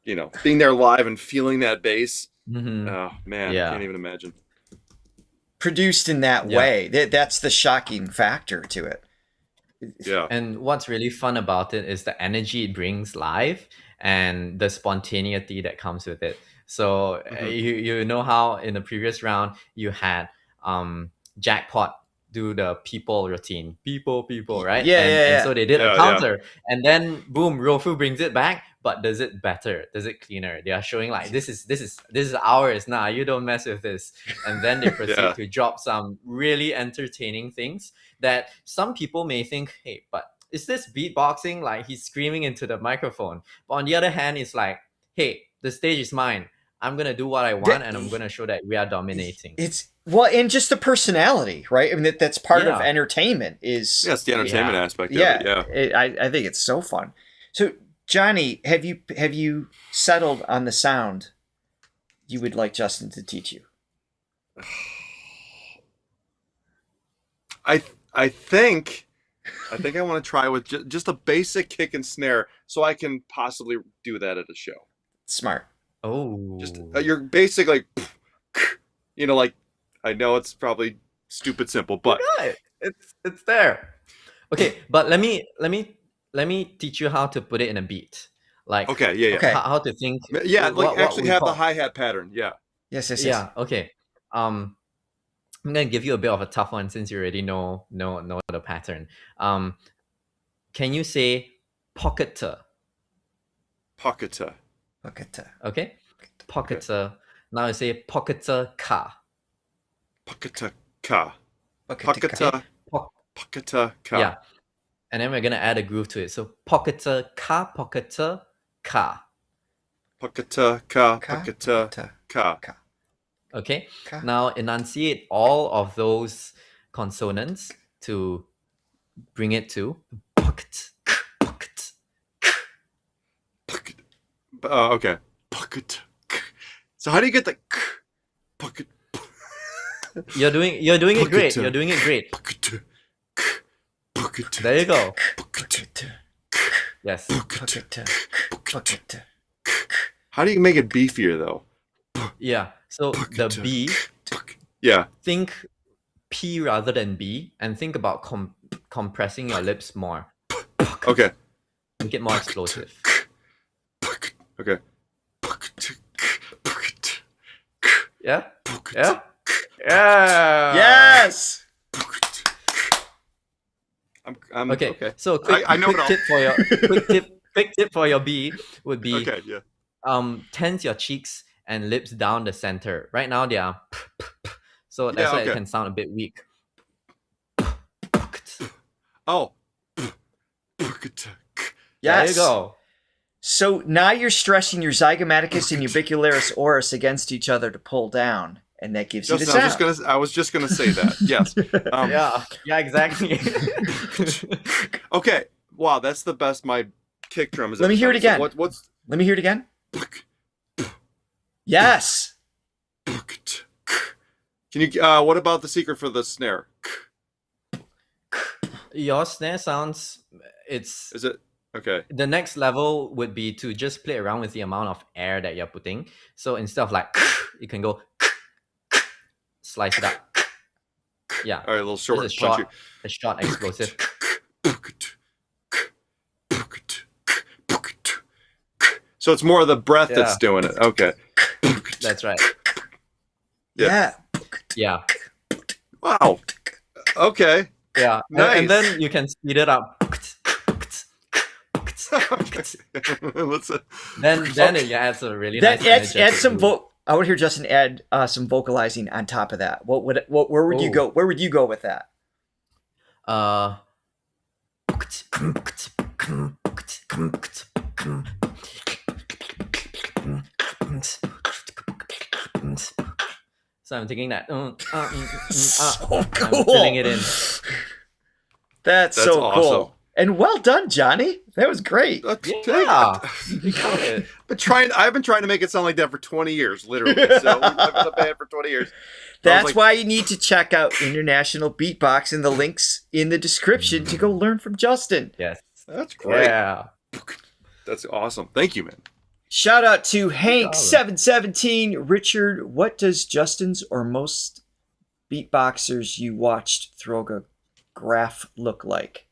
being there live and feeling that bass. Oh man, Yeah. I can't even imagine. Produced in that way. That's the shocking factor to it. Yeah. And what's really fun about it is the energy it brings live and the spontaneity that comes with it. So you know how in the previous round you had Jackpot do the people routine, people, right? And so they did a counter, and then boom, ROFU brings it back, but does it better, does it cleaner. They are showing like this is ours now. You don't mess with this, and then they proceed to drop some really entertaining things that some people may think, hey, but is this beatboxing? Like he's screaming into the microphone. But on the other hand, it's like, hey, the stage is mine. I'm gonna do what I want, and I'm gonna show that we are dominating. It's and just the personality, right? I mean, that's part of entertainment. Is it's the entertainment aspect. Yeah, of it, I think it's so fun. So, Johnny, have you settled on the sound you would like Justin to teach you? I think I want to try with just a basic kick and snare, so I can possibly do that at a show. Smart. Oh, Just your basic like I know it's probably stupid simple, but it's there. Okay, but let me teach you how to put it in a beat. Like Okay. How to think. Yeah, like actually have the hi-hat pattern. Yeah. Yes. Yeah. Okay. I'm gonna give you a bit of a tough one since you already know the pattern. Can you say pocketer? Pocketer. Okay. Pocketer. Now you say pocketer ka. Pocketer ka. Pocketer Pocketer ka. Yeah. And then we're gonna add a groove to it. So pocketer ka, pocketer ka. Pocketer ka. Pocketer ka. Okay. Now enunciate all of those consonants to bring it to pocket. Okay. Pocket. So how do you get the pocket? You're doing it great. You're doing it great. Pocket. There you go. Pocket. Yes. Pocket. How do you make it beefier though? Yeah. So the B. Yeah. Think P rather than B, and think about compressing your lips more. Okay. Make it more explosive. Okay. Yeah. Yeah. Yeah. Yes. I'm Okay. So I know quick it all. tip for your quick tip for your B would be Okay. Yeah. tense your cheeks and lips down the center. Right now they are so that's why it can sound a bit weak. Oh. There you go. So now you're stressing your zygomaticus and ubicularis oris against each other to pull down, and that gives you the sound. I was just gonna say that. Yes. Yeah, exactly. Okay. Wow, that's the best my kick drum is. Let me hear it again. What's? Let me hear it again. Yes. Can you? What about the secret for the snare? Your snare sounds. Is it okay? The next level would be to just play around with the amount of air that you're putting. So instead of like, you can go slice it up. Yeah. All right, a little short, Just punchy. a short explosive. So it's more of the breath that's doing it. Okay. That's right. Yeah. Yeah. Wow. Okay. Yeah. Nice. And then you can speed it up. Let's. Then it adds a really nice add some I would hear Justin add some vocalizing on top of that. Where would you go? Where would you go with that? So I'm thinking that. So cool. I'm filling it in. That's so awesome. cool. And well done, Johnny. That was great. Yeah. You got it. I've been trying to make it sound like that for 20 years, literally. So I've been a band for 20 years. That's why you need to check out International Beatbox and the links in the description to go learn from Justin. Yes. That's great. Yeah. That's awesome. Thank you, man. Shout out to Hank717. Richard, what does Justin's or most beatboxers you watched Throga graph look like?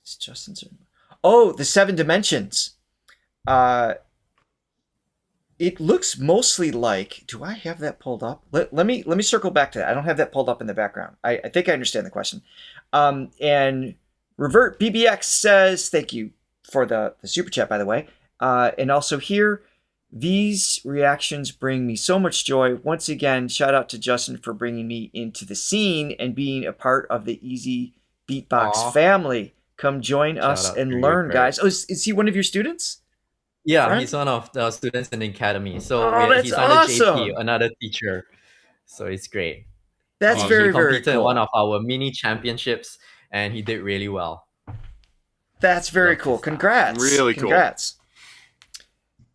It's Justin's. Oh, the 7 dimensions. It looks mostly like. Do I have that pulled up? Let me circle back to that. I don't have that pulled up in the background. I think I understand the question. And Revert BBX says, thank you for the super chat, by the way. And also here, these reactions bring me so much joy. Once again, shout out to Justin for bringing me into the scene and being a part of the Easy Beatbox family. Come join us and learn, guys. Oh, is he one of your students? Yeah, Right? he's one of the students in the academy. So that's he's under awesome. JP, another teacher. So it's great. That's He very, very competed in cool. one of our mini championships, and he did really well. That's very Love cool. his style. Congrats. Really cool. Congrats.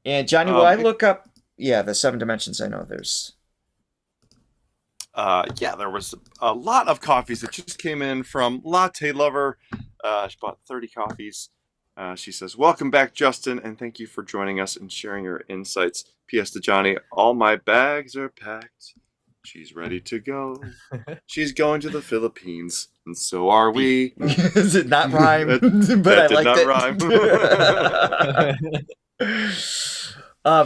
And Johnny, will I look up? Yeah, the 7 dimensions. I know there's. There was a lot of coffees that just came in from Latte Lover. She bought 30 coffees. She says, "Welcome back, Justin, and thank you for joining us and sharing your insights." P.S. to Johnny, all my bags are packed. She's ready to go. She's going to the Philippines, and so are we. Does it not rhyme? But that I did liked not it.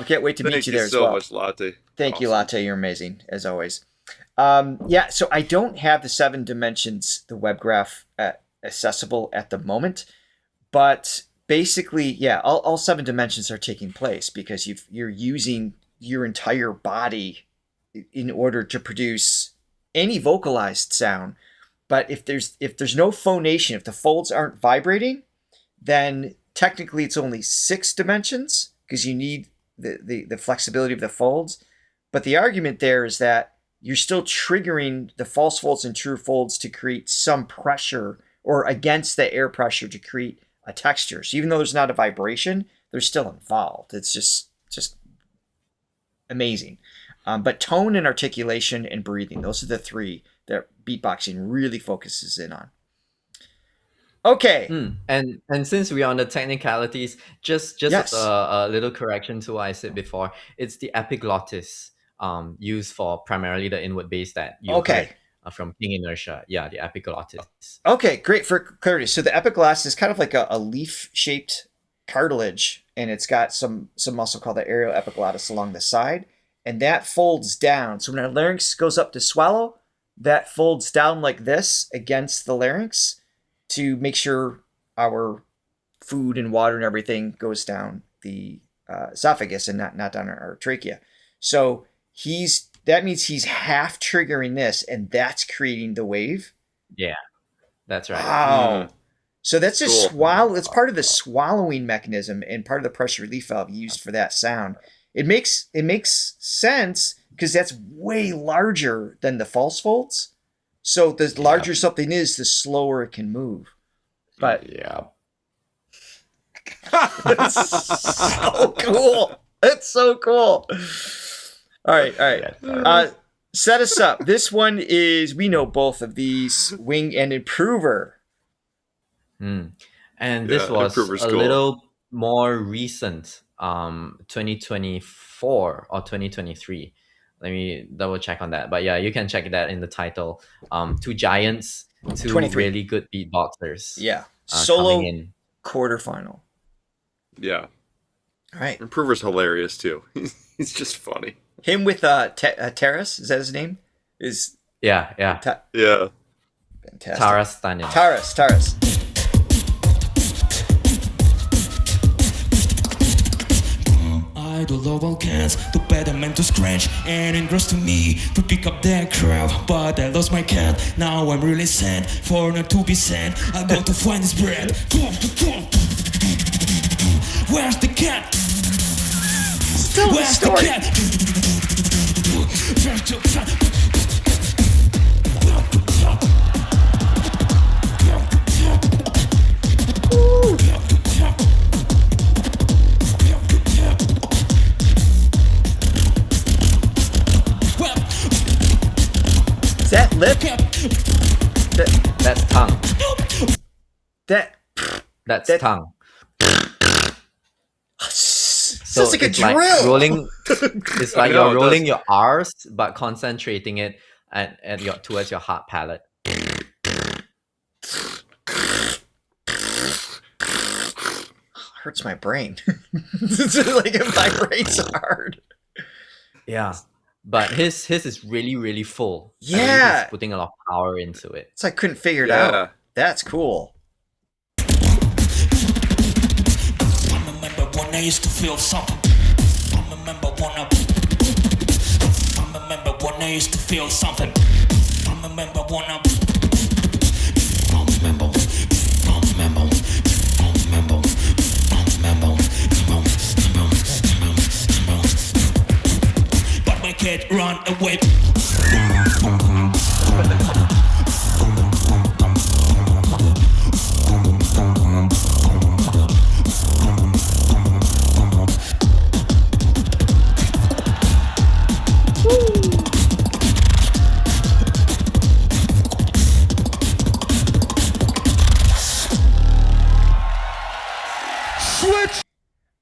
Can't wait to meet Thank you you there as so well. much, Latte. Thank you, Awesome. Latte. You're amazing, as always. So I don't have the 7 dimensions, the web graph, accessible at the moment. But basically, all 7 dimensions are taking place because you're using your entire body in order to produce any vocalized sound. But if there's no phonation, if the folds aren't vibrating, then technically it's only 6 dimensions because you need the flexibility of the folds. But the argument there is that you're still triggering the false folds and true folds to create some pressure or against the air pressure to create a texture. So even though there's not a vibration, they're still involved. It's just amazing. But tone and articulation and breathing, those are the 3 that beatboxing really focuses in on. Okay. And since we're on the technicalities, just Yes. a little correction to what I said before. It's the epiglottis used for primarily the inward bass that you heard from King Inertia. Yeah, the epiglottis. Okay, great for clarity. So the epiglottis is kind of like a leaf-shaped cartilage, and it's got some muscle called the aerial epiglottis along the side, and that folds down. So when our larynx goes up to swallow, that folds down like this against the larynx to make sure our food and water and everything goes down the esophagus and not down our trachea. So that means he's half triggering this, and that's creating the wave. Yeah, that's right. Wow. So that's a Cool. swallow. It's part of the swallowing mechanism and part of the pressure relief valve used for that sound. It makes sense because that's way larger than the false folds. So the larger something is, the slower it can move. But Yeah. it's so cool. It's so cool. All right. Set us up. This one is, we know both of these, Wing and Improver. And this Yeah, was Improver's a cool. little more recent, 2024 or 2023. Let me double check on that. But yeah, you can check that in the title. 2 giants, 2 23. really good beatboxers. Yeah. Coming Solo in. quarterfinal. Yeah. All right. Improver's hilarious too. He's just funny. Him with Taras, is that his name? Is Yeah. Yeah. fantastic. Taras Tanin. Taras. Idol of all cats, too bad I meant to scratch and engrossed to me to pick up that crap, but I lost my cat. Now I'm really sad for not to be sad. I got to find his bread. Where's the cat? Where's the cat? That's That- tongue. So it's like a it's drill. like rolling. It's like I know, you're it rolling does. your R's, but concentrating it towards your heart palate. Hurts my brain. It's like it vibrates hard. Yeah, but his is really really full. I believe Yeah. he's putting a lot of power into it. So I couldn't figure it Yeah. out. That's cool. I remember when I used to feel something. I remember when I used to feel something. I remember when I remember. But my kid run away.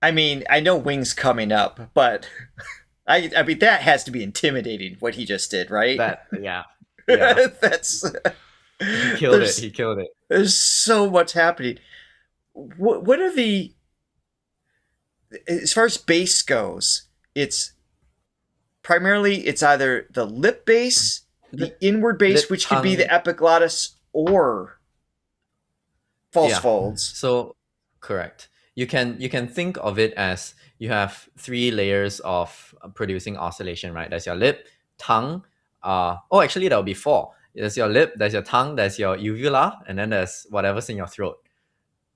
I mean, I know Wing's coming up, but I mean that has to be intimidating what he just did, right? Yeah. Yeah. That's He killed There's- it. He killed it. there's so much happening. What are the as far as bass goes? It's primarily it's either the lip bass, the inward bass, lip, which could be the tongue. epiglottis, or false Yeah. folds. So correct. You can think of it as you have 3 layers of producing oscillation, right? There's your lip, tongue. Actually, that'll be 4. There's your lip, there's your tongue, there's your uvula, and then there's whatever's in your throat.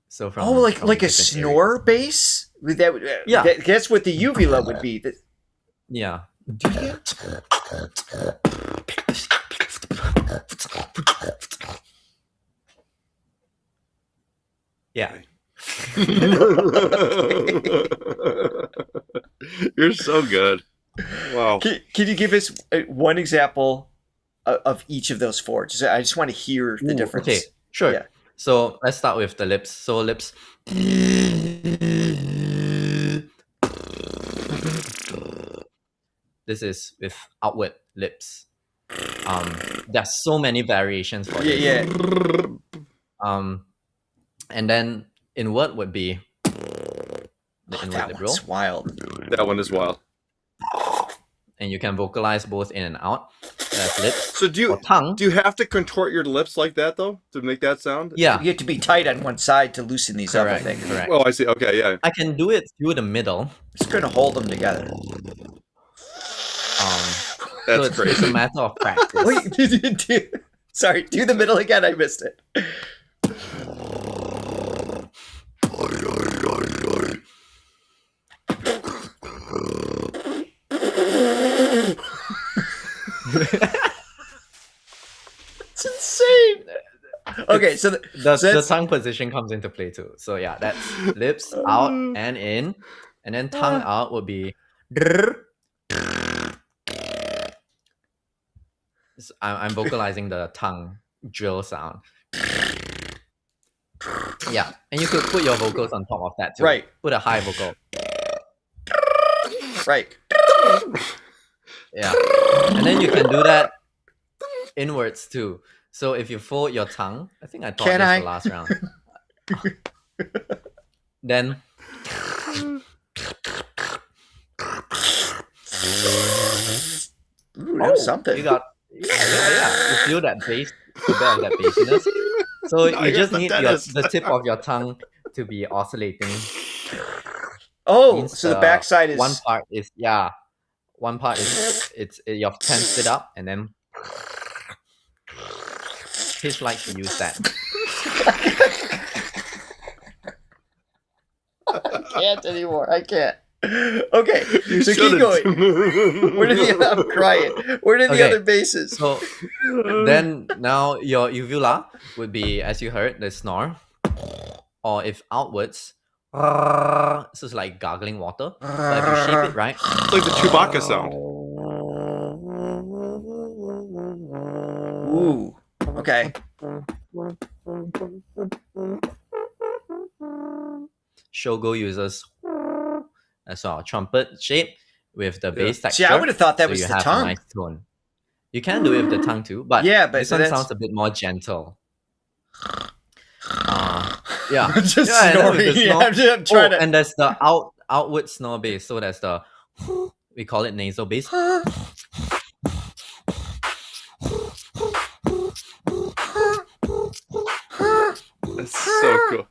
So from like from a different snore areas. bass. That would Yeah. That's what the uvula would be. Yeah. Yeah. You're so good. Wow. Can you give us one example of each of those 4? I just want to hear the difference. Okay, sure. Yeah. So let's start with the lips. So lips. This is with outward lips. There's so many variations for this. Yeah. And then inward would be the inward That lip roll. one's wild. That one is wild. And you can vocalize both in and out. That's lips. So do Or tongue. you have to contort your lips like that though to make that sound? Yeah, You have to be tight on one side to loosen these other correct. things. Correct. Oh, I see. Okay, yeah. I can do it through the middle. Just gonna hold them together. So That's it's a crazy. matter of practice. Wait, sorry, do the middle again. I missed it. It's insane. Okay, so the that's- tongue position comes into play too. So yeah, that's lips out and in, and then tongue out would be. So I'm vocalizing the tongue drill sound. Yeah, and you could put your vocals on top of that too. Right. Put a high vocal. right. Yeah, and then you can do that inwards too. So if you fold your tongue, I think I taught Can this I? the last round. Then Ooh, that was something. you got yeah. You feel that bass, a bit of that bassiness. So No, you you're just the need dentist. the tip of your tongue to be oscillating. Oh, Means so the backside is one part is one part is you've tensed it up, and then Fish likes to use that. I can't anymore. I can't. Okay, You so keep shouldn't. going. Where did the I'm crying? Where did the Okay. other bases? So then now your uvula would be, as you heard, the snore, or if outwards, this is like gargling water. But if you shape it right, It's like the Chewbacca sound. Ooh. Okay. Shogo uses as a trumpet shape with the bass texture. See, I would have thought that so was you the have tongue. a nice tone. You can do it with the tongue too, but Yeah, but this one that's- sounds a bit more gentle. Yeah, I'm just yeah, and then with the snoring. snore- I'm trying to. and there's the outward snore bass. So there's the we call it nasal bass. That's so cool.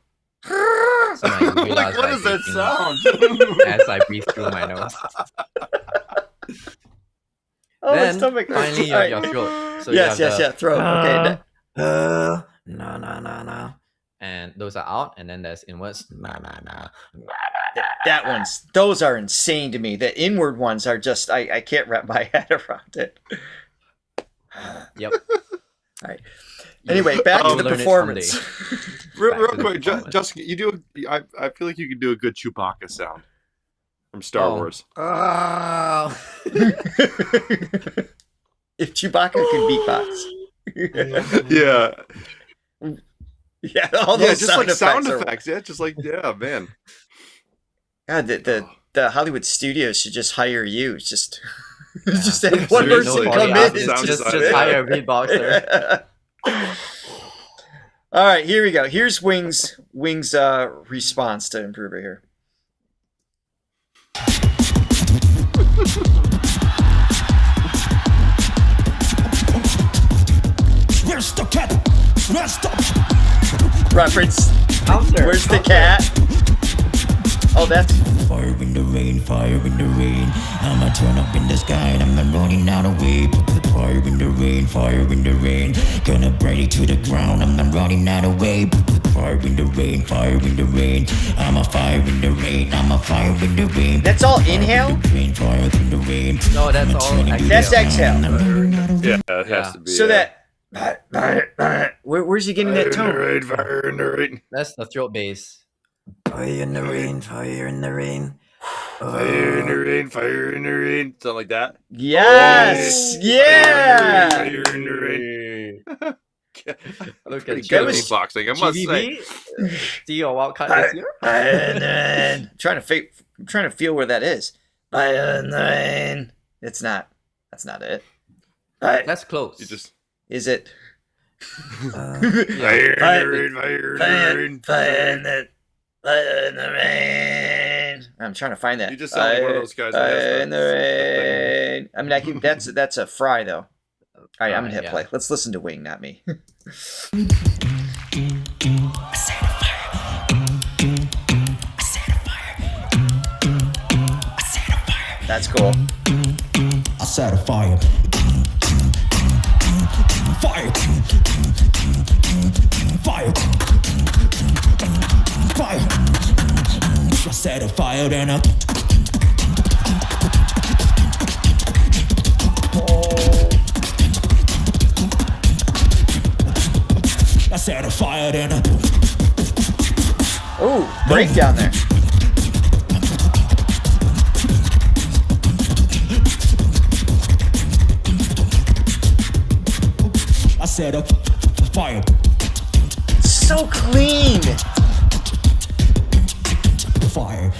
So now you realize What I'm is that breathing sound? as I breathe through my nose. Oh, my Then stomach. finally All your right. throat. So Yes, you have yes, throat. Okay. no. And those are out, and then there's inwards. That one's. Those are insane to me. The inward ones are just. I can't wrap my head around it. Yep. All right. Anyway, back to the Learn it performance. Real Back to the quick, performance. Jessica, you do. I feel like you could do a good Chewbacca sound from Star Oh. Wars. Oh. If Chewbacca could beatbox. Yeah, Yeah, all those just like sound are- effects. Yeah, just like man. God, the Hollywood studios should just hire you. It's just just Yeah, have one seriously. person No, come yeah, in. It's sound just, design, just yeah. hire a beatboxer. All right, here we go. Here's Wing's response to Improver here. Where's the cat? Where's the Reference. Counter. Where's the cat? Oh, that's Fire in the rain, fire in the rain. I'ma turn up in the sky and I'm running out of way. Fire in the rain, fire in the rain. Gonna bring it to the ground, I'm not running out of way. Fire in the rain, fire in the rain. I'm a fire in the rain, I'm a fire in the rain. that's all inhale. Rain, fire in the rain. No, that's all exhale. That's exhale. Yeah, it has Yeah. to be. So yeah. where's he getting that Fire in the tone? rain, fire in the rain. That's the throat bass. Fire in the rain, fire in the rain. Fire in the rain, fire in the rain. Something like that. Yes, yeah. Fire in the rain. Look Pretty at good you. at beatboxing, I must say. GVB. See your wildcard this year? I'm trying to feel where that is. It's not. That's not it. That's close. You just Is it? fire in the rain, fire in the rain. Fire in the rain. I'm trying to find that. You just sound like one of those guys that has Fire in the rain. I mean, that's a fry though. All right, I'm gonna hit yeah. play. Let's listen to Wing, not me. That's cool. I set a fire. Fire. Fire. Fire. I set a fire and a I set a fire and a Ooh, breakdown there. I set a fire. So clean. Fire.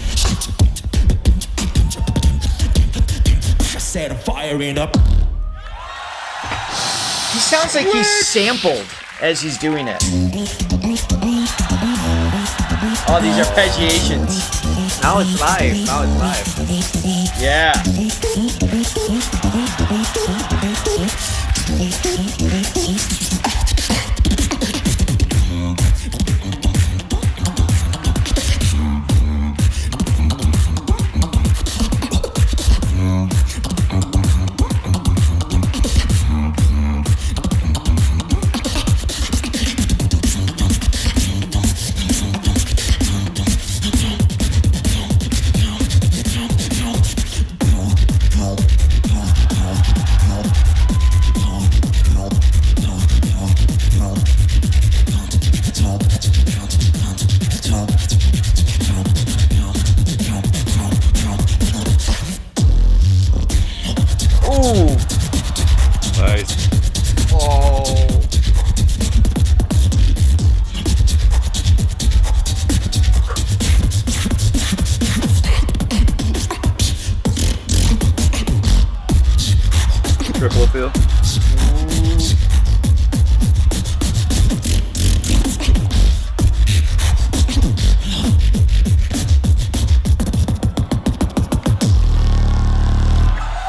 I set a fire in up. He sounds like he's sampled as he's doing it. Oh, these arpeggiations. Now it's live. Now it's live. Yeah. cool feel?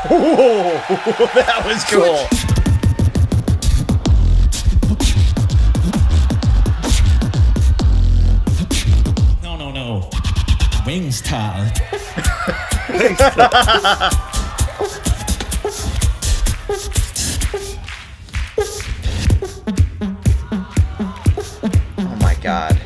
Oh, that was cool. No. Wing style. Oh my god.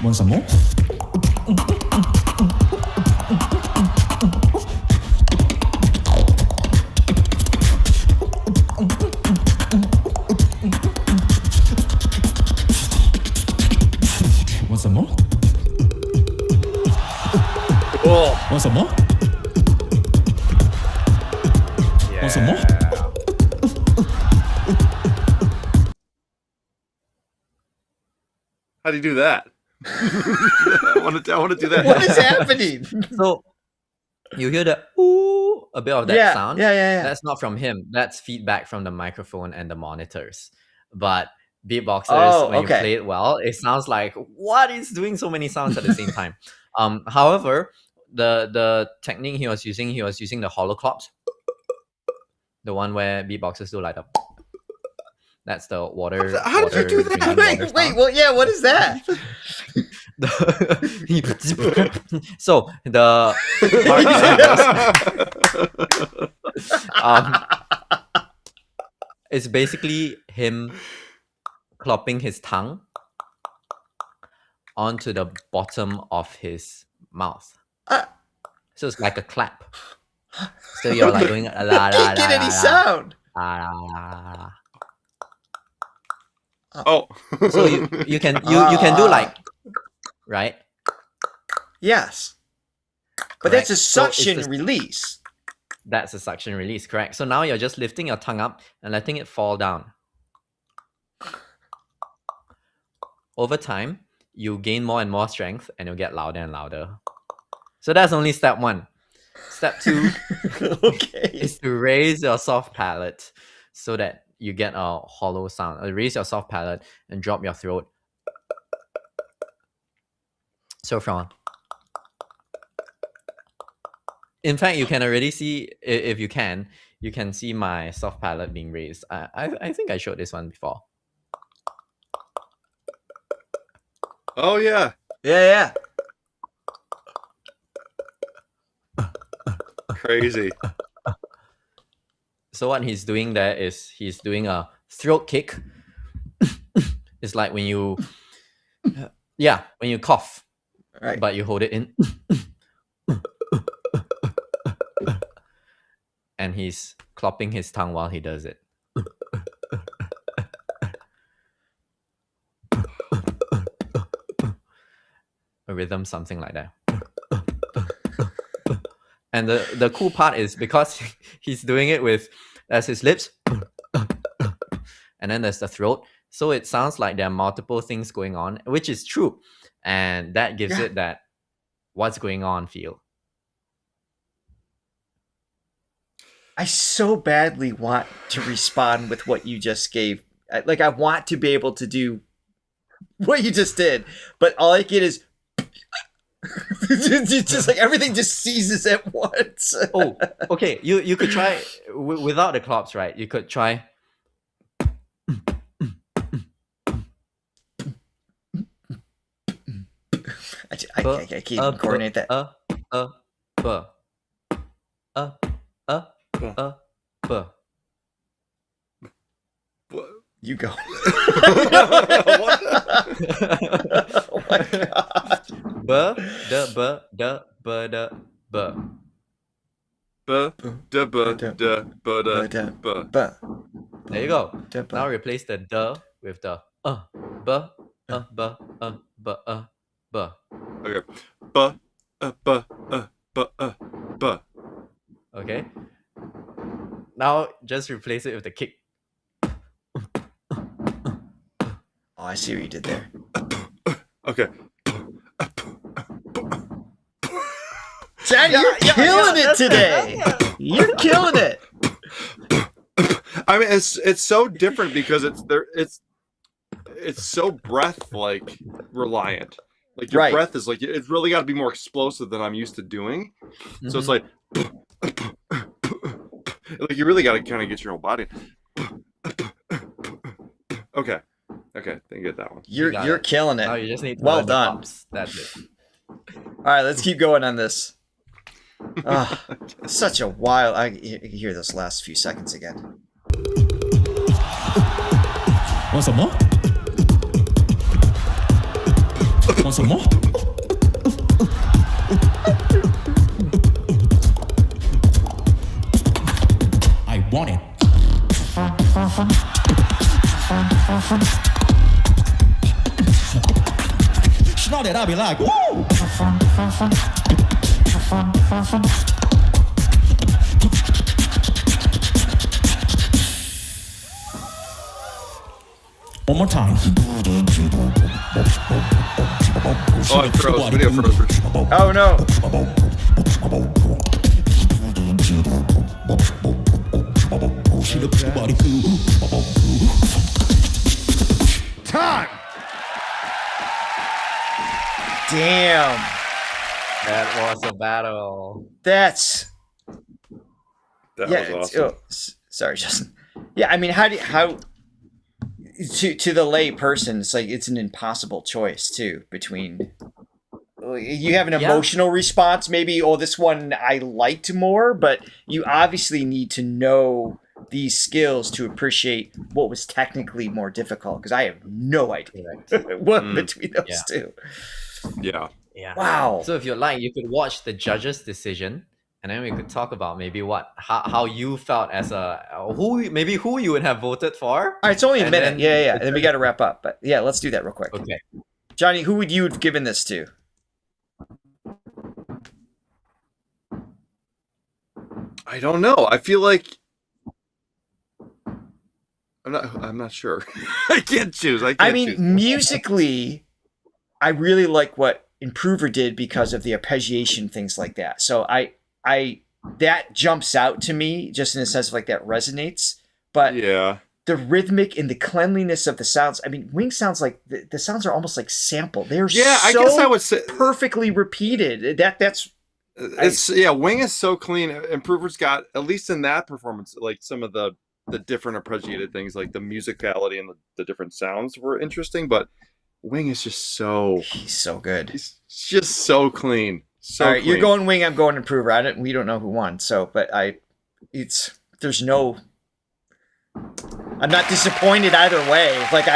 Want some more? Want some more? Cool. Want some more? Want some more? How do you do that? I want to do that. What is happening? So you hear the ooh, a bit of that Yeah, sound. yeah. That's not from him. That's feedback from the microphone and the monitors. But beatboxers, Oh, when you okay. play it well, it sounds like what is doing so many sounds at the same time. However, the technique he was using the hollow claps, the one where beatboxers do like the. That's the water. How did you do that? drinking water Wait, sound. well, yeah, what is that? So the it's basically him clopping his tongue onto the bottom of his mouth. So it's like a clap. So you're like doing la la I la can't get any la, sound. la, la, la, la. Oh. So you can do like, right? Yes. But Correct. that's a So it's suction a- release. That's a suction release, correct? So now you're just lifting your tongue up and letting it fall down. Over time, you gain more and more strength and you'll get louder and louder. So that's only step 1. Step 2 Okay. is to raise your soft palate so that you get a hollow sound. Raise your soft palate and drop your throat. So from. In fact, you can already see, if you can see my soft palate being raised. I think I showed this one before. Oh yeah. Yeah. Crazy. So what he's doing there is he's doing a throat kick. It's like when you, when you cough, Right. but you hold it in. And he's clopping his tongue while he does it. A rhythm, something like that. And the cool part is because he's doing it with, that's his lips, and then there's the throat. So it sounds like there are multiple things going on, which is true. And that gives it that what's going on feel. I so badly want to respond with what you just gave. Like, I want to be able to do what you just did, but all I get is it's just like everything just seizes at once. Oh, okay. You could try without the claps, right? You could try. I can't even coordinate that. You go. Oh my god. There you go. Now replace the the with the Okay. Okay. Now just replace it with the kick. Oh, I see what you did there. Okay. Johnny, you're killing it today. You're killing it. I mean, it's so different because it's so breath like reliant. Like your Right. breath is like it's really got to be more explosive than I'm used to doing. So it's like you really got to kind of get your whole body. Okay, didn't get that one. You're killing it. Now you just need to Well learn the done. pops. That's it. All right, let's keep going on this. Such a wild. I hear those last few seconds again. Want some more? Want some more? I want it. You know that I'll be like, woo! One more time. Oh, it froze. Video froze. Oh no. Time. Damn. That was a battle. That's That yeah. was awesome. Sorry, Justin. Yeah, I mean, how to the lay person, it's like it's an impossible choice too between. You have an emotional response, maybe. Oh, this one I liked more, but you obviously need to know these skills to appreciate what was technically more difficult. Because I have no idea what between those two. Yeah. Yeah. Wow. So if you like, you could watch the judges' decision, and then we could talk about maybe how you felt as who you would have voted for. All right, it's only a And minute. then- Yeah. And then we got to wrap up. But yeah, let's do that real quick. Okay. Johnny, who would you have given this to? I don't know. I feel like I'm not sure. I can't choose. I mean, musically, I really like what Improver did because of the arpeggiation, things like that. So I that jumps out to me just in the sense of like that resonates. But yeah. the rhythmic and the cleanliness of the sounds. I mean, Wing sounds like the sounds are almost like sampled. They're I so guess I would say perfectly repeated. That's Wing is so clean. Improver's got, at least in that performance, like some of the different appreciated things, like the musicality and the different sounds were interesting, but Wing is just he's so good. He's just so clean. So all right, clean. you're going Wing, I'm going Improver. We don't know who won, so but there's no. I'm not disappointed either way. Like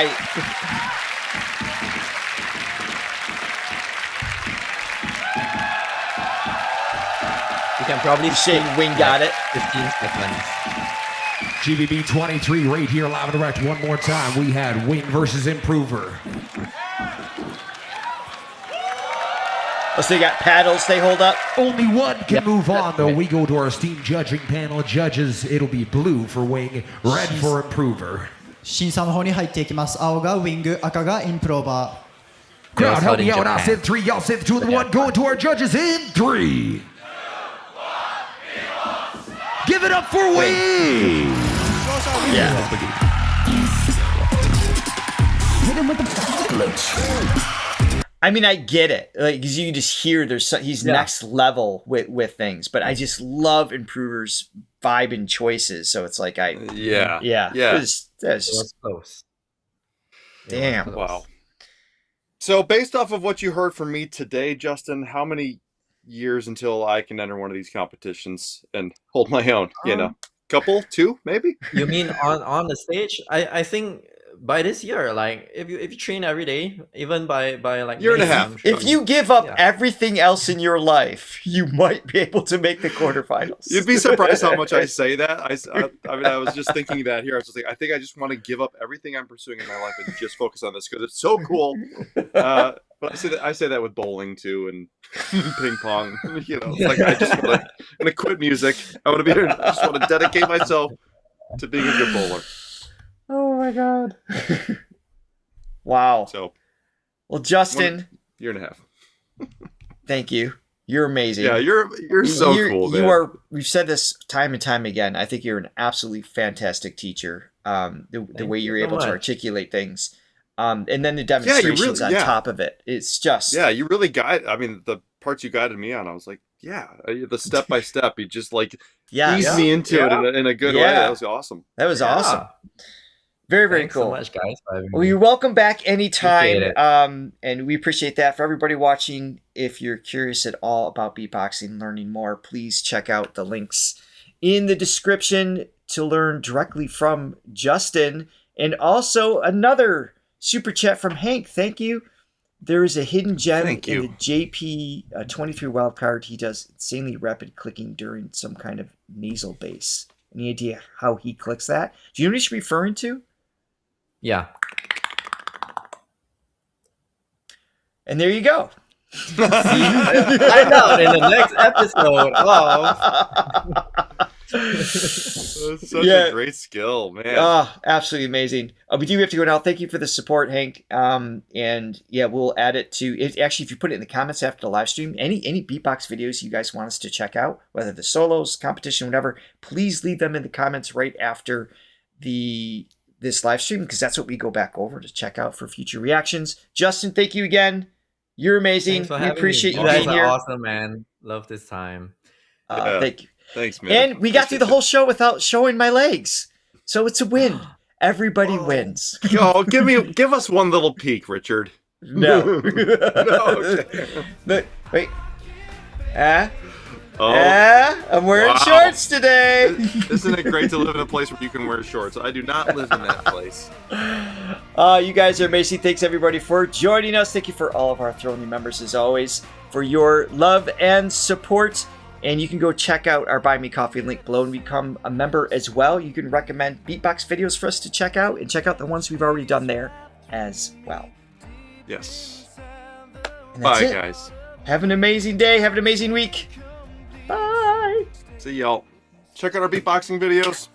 You can probably say Wing got it. 15 seconds. GBB 23 right here live and direct one more time. We had Wing versus Improver. Oh, so they got paddles they hold up? Only one can move on, though. We go to our esteemed judging panel of judges. It'll be blue for Wing, red for Improver. 審査の方に入っていきます。青がウィング、赤がインプローバー。 Crowd, help me in out. I Japan. said 3, y'all said 2 and 1. Going to our judges in 3. Give it up for Wing! Yeah. Hit him with the I mean, I get it. Like, 'cause you can just hear he's next level with things, but I just love Improver's vibe and choices. So it's like Yeah. That's It was close. damn. Wow. So based off of what you heard from me today, Justin, how many years until I can enter one of these competitions and hold my own? Couple, 2, maybe? You mean on the stage? I think by this year, like if you train every day, even by like Year and a May, half. I'm sure If you give up Yeah. everything else in your life, you might be able to make the quarterfinals. You'd be surprised how much I say that. I mean, I was just thinking that here. I was just like, I think I just want to give up everything I'm pursuing in my life and just focus on this because it's so cool. But I say that with bowling too and ping pong. It's like I just want to quit music. I want to be here. I just want to dedicate myself to being a good bowler. Oh my god. Wow. So Well, Justin, Year and a half. thank you. You're amazing. Yeah, you're so cool, man. You are. We've said this time and time again. I think you're an absolutely fantastic teacher. The way you're able to articulate things, and then the demonstrations on top of it. It's just you really guide. I mean, the parts you guided me on, I was like, the step by step. You just like eased me into it in a good way. That was awesome. That was awesome. Very, very Thanks cool. so much, guys. Well, you're welcome back anytime. And we appreciate that. For everybody watching, if you're curious at all about beatboxing, learning more, please check out the links in the description to learn directly from Justin. And also another super chat from Hank. Thank you. There is a hidden gem in the JP 23 wildcard. He does insanely rapid clicking during some kind of nasal bass. Any idea how he clicks that? Do you know what he's referring to? Yeah. And there you go. Find out in the next episode That's such a great skill, man. Oh, absolutely amazing. We do have to go now. Thank you for the support, Hank. And we'll add it to it. Actually, if you put it in the comments after the live stream, any beatbox videos you guys want us to check out, whether the solos, competition, whatever, please leave them in the comments right after this live stream, because that's what we go back over to check out for future reactions. Justin, thank you again. You're amazing. We appreciate you being here. Awesome, man. Love this time. Thank you. Thanks, man. And we got through the whole show without showing my legs, so it's a win. Everybody wins. Oh, give us one little peek, Richard. No. But wait. I'm wearing shorts today. Isn't it great to live in a place where you can wear shorts? I do not live in that place. You guys are amazing. Thanks, everybody, for joining us. Thank you for all of our Throwing members, as always, for your love and support. And you can go check out our Buy Me Coffee link below and become a member as well. You can recommend beatbox videos for us to check out, and check out the ones we've already done there as well. Yes. Bye, guys. Have an amazing day. Have an amazing week. Bye. See y'all. Check out our beatboxing videos.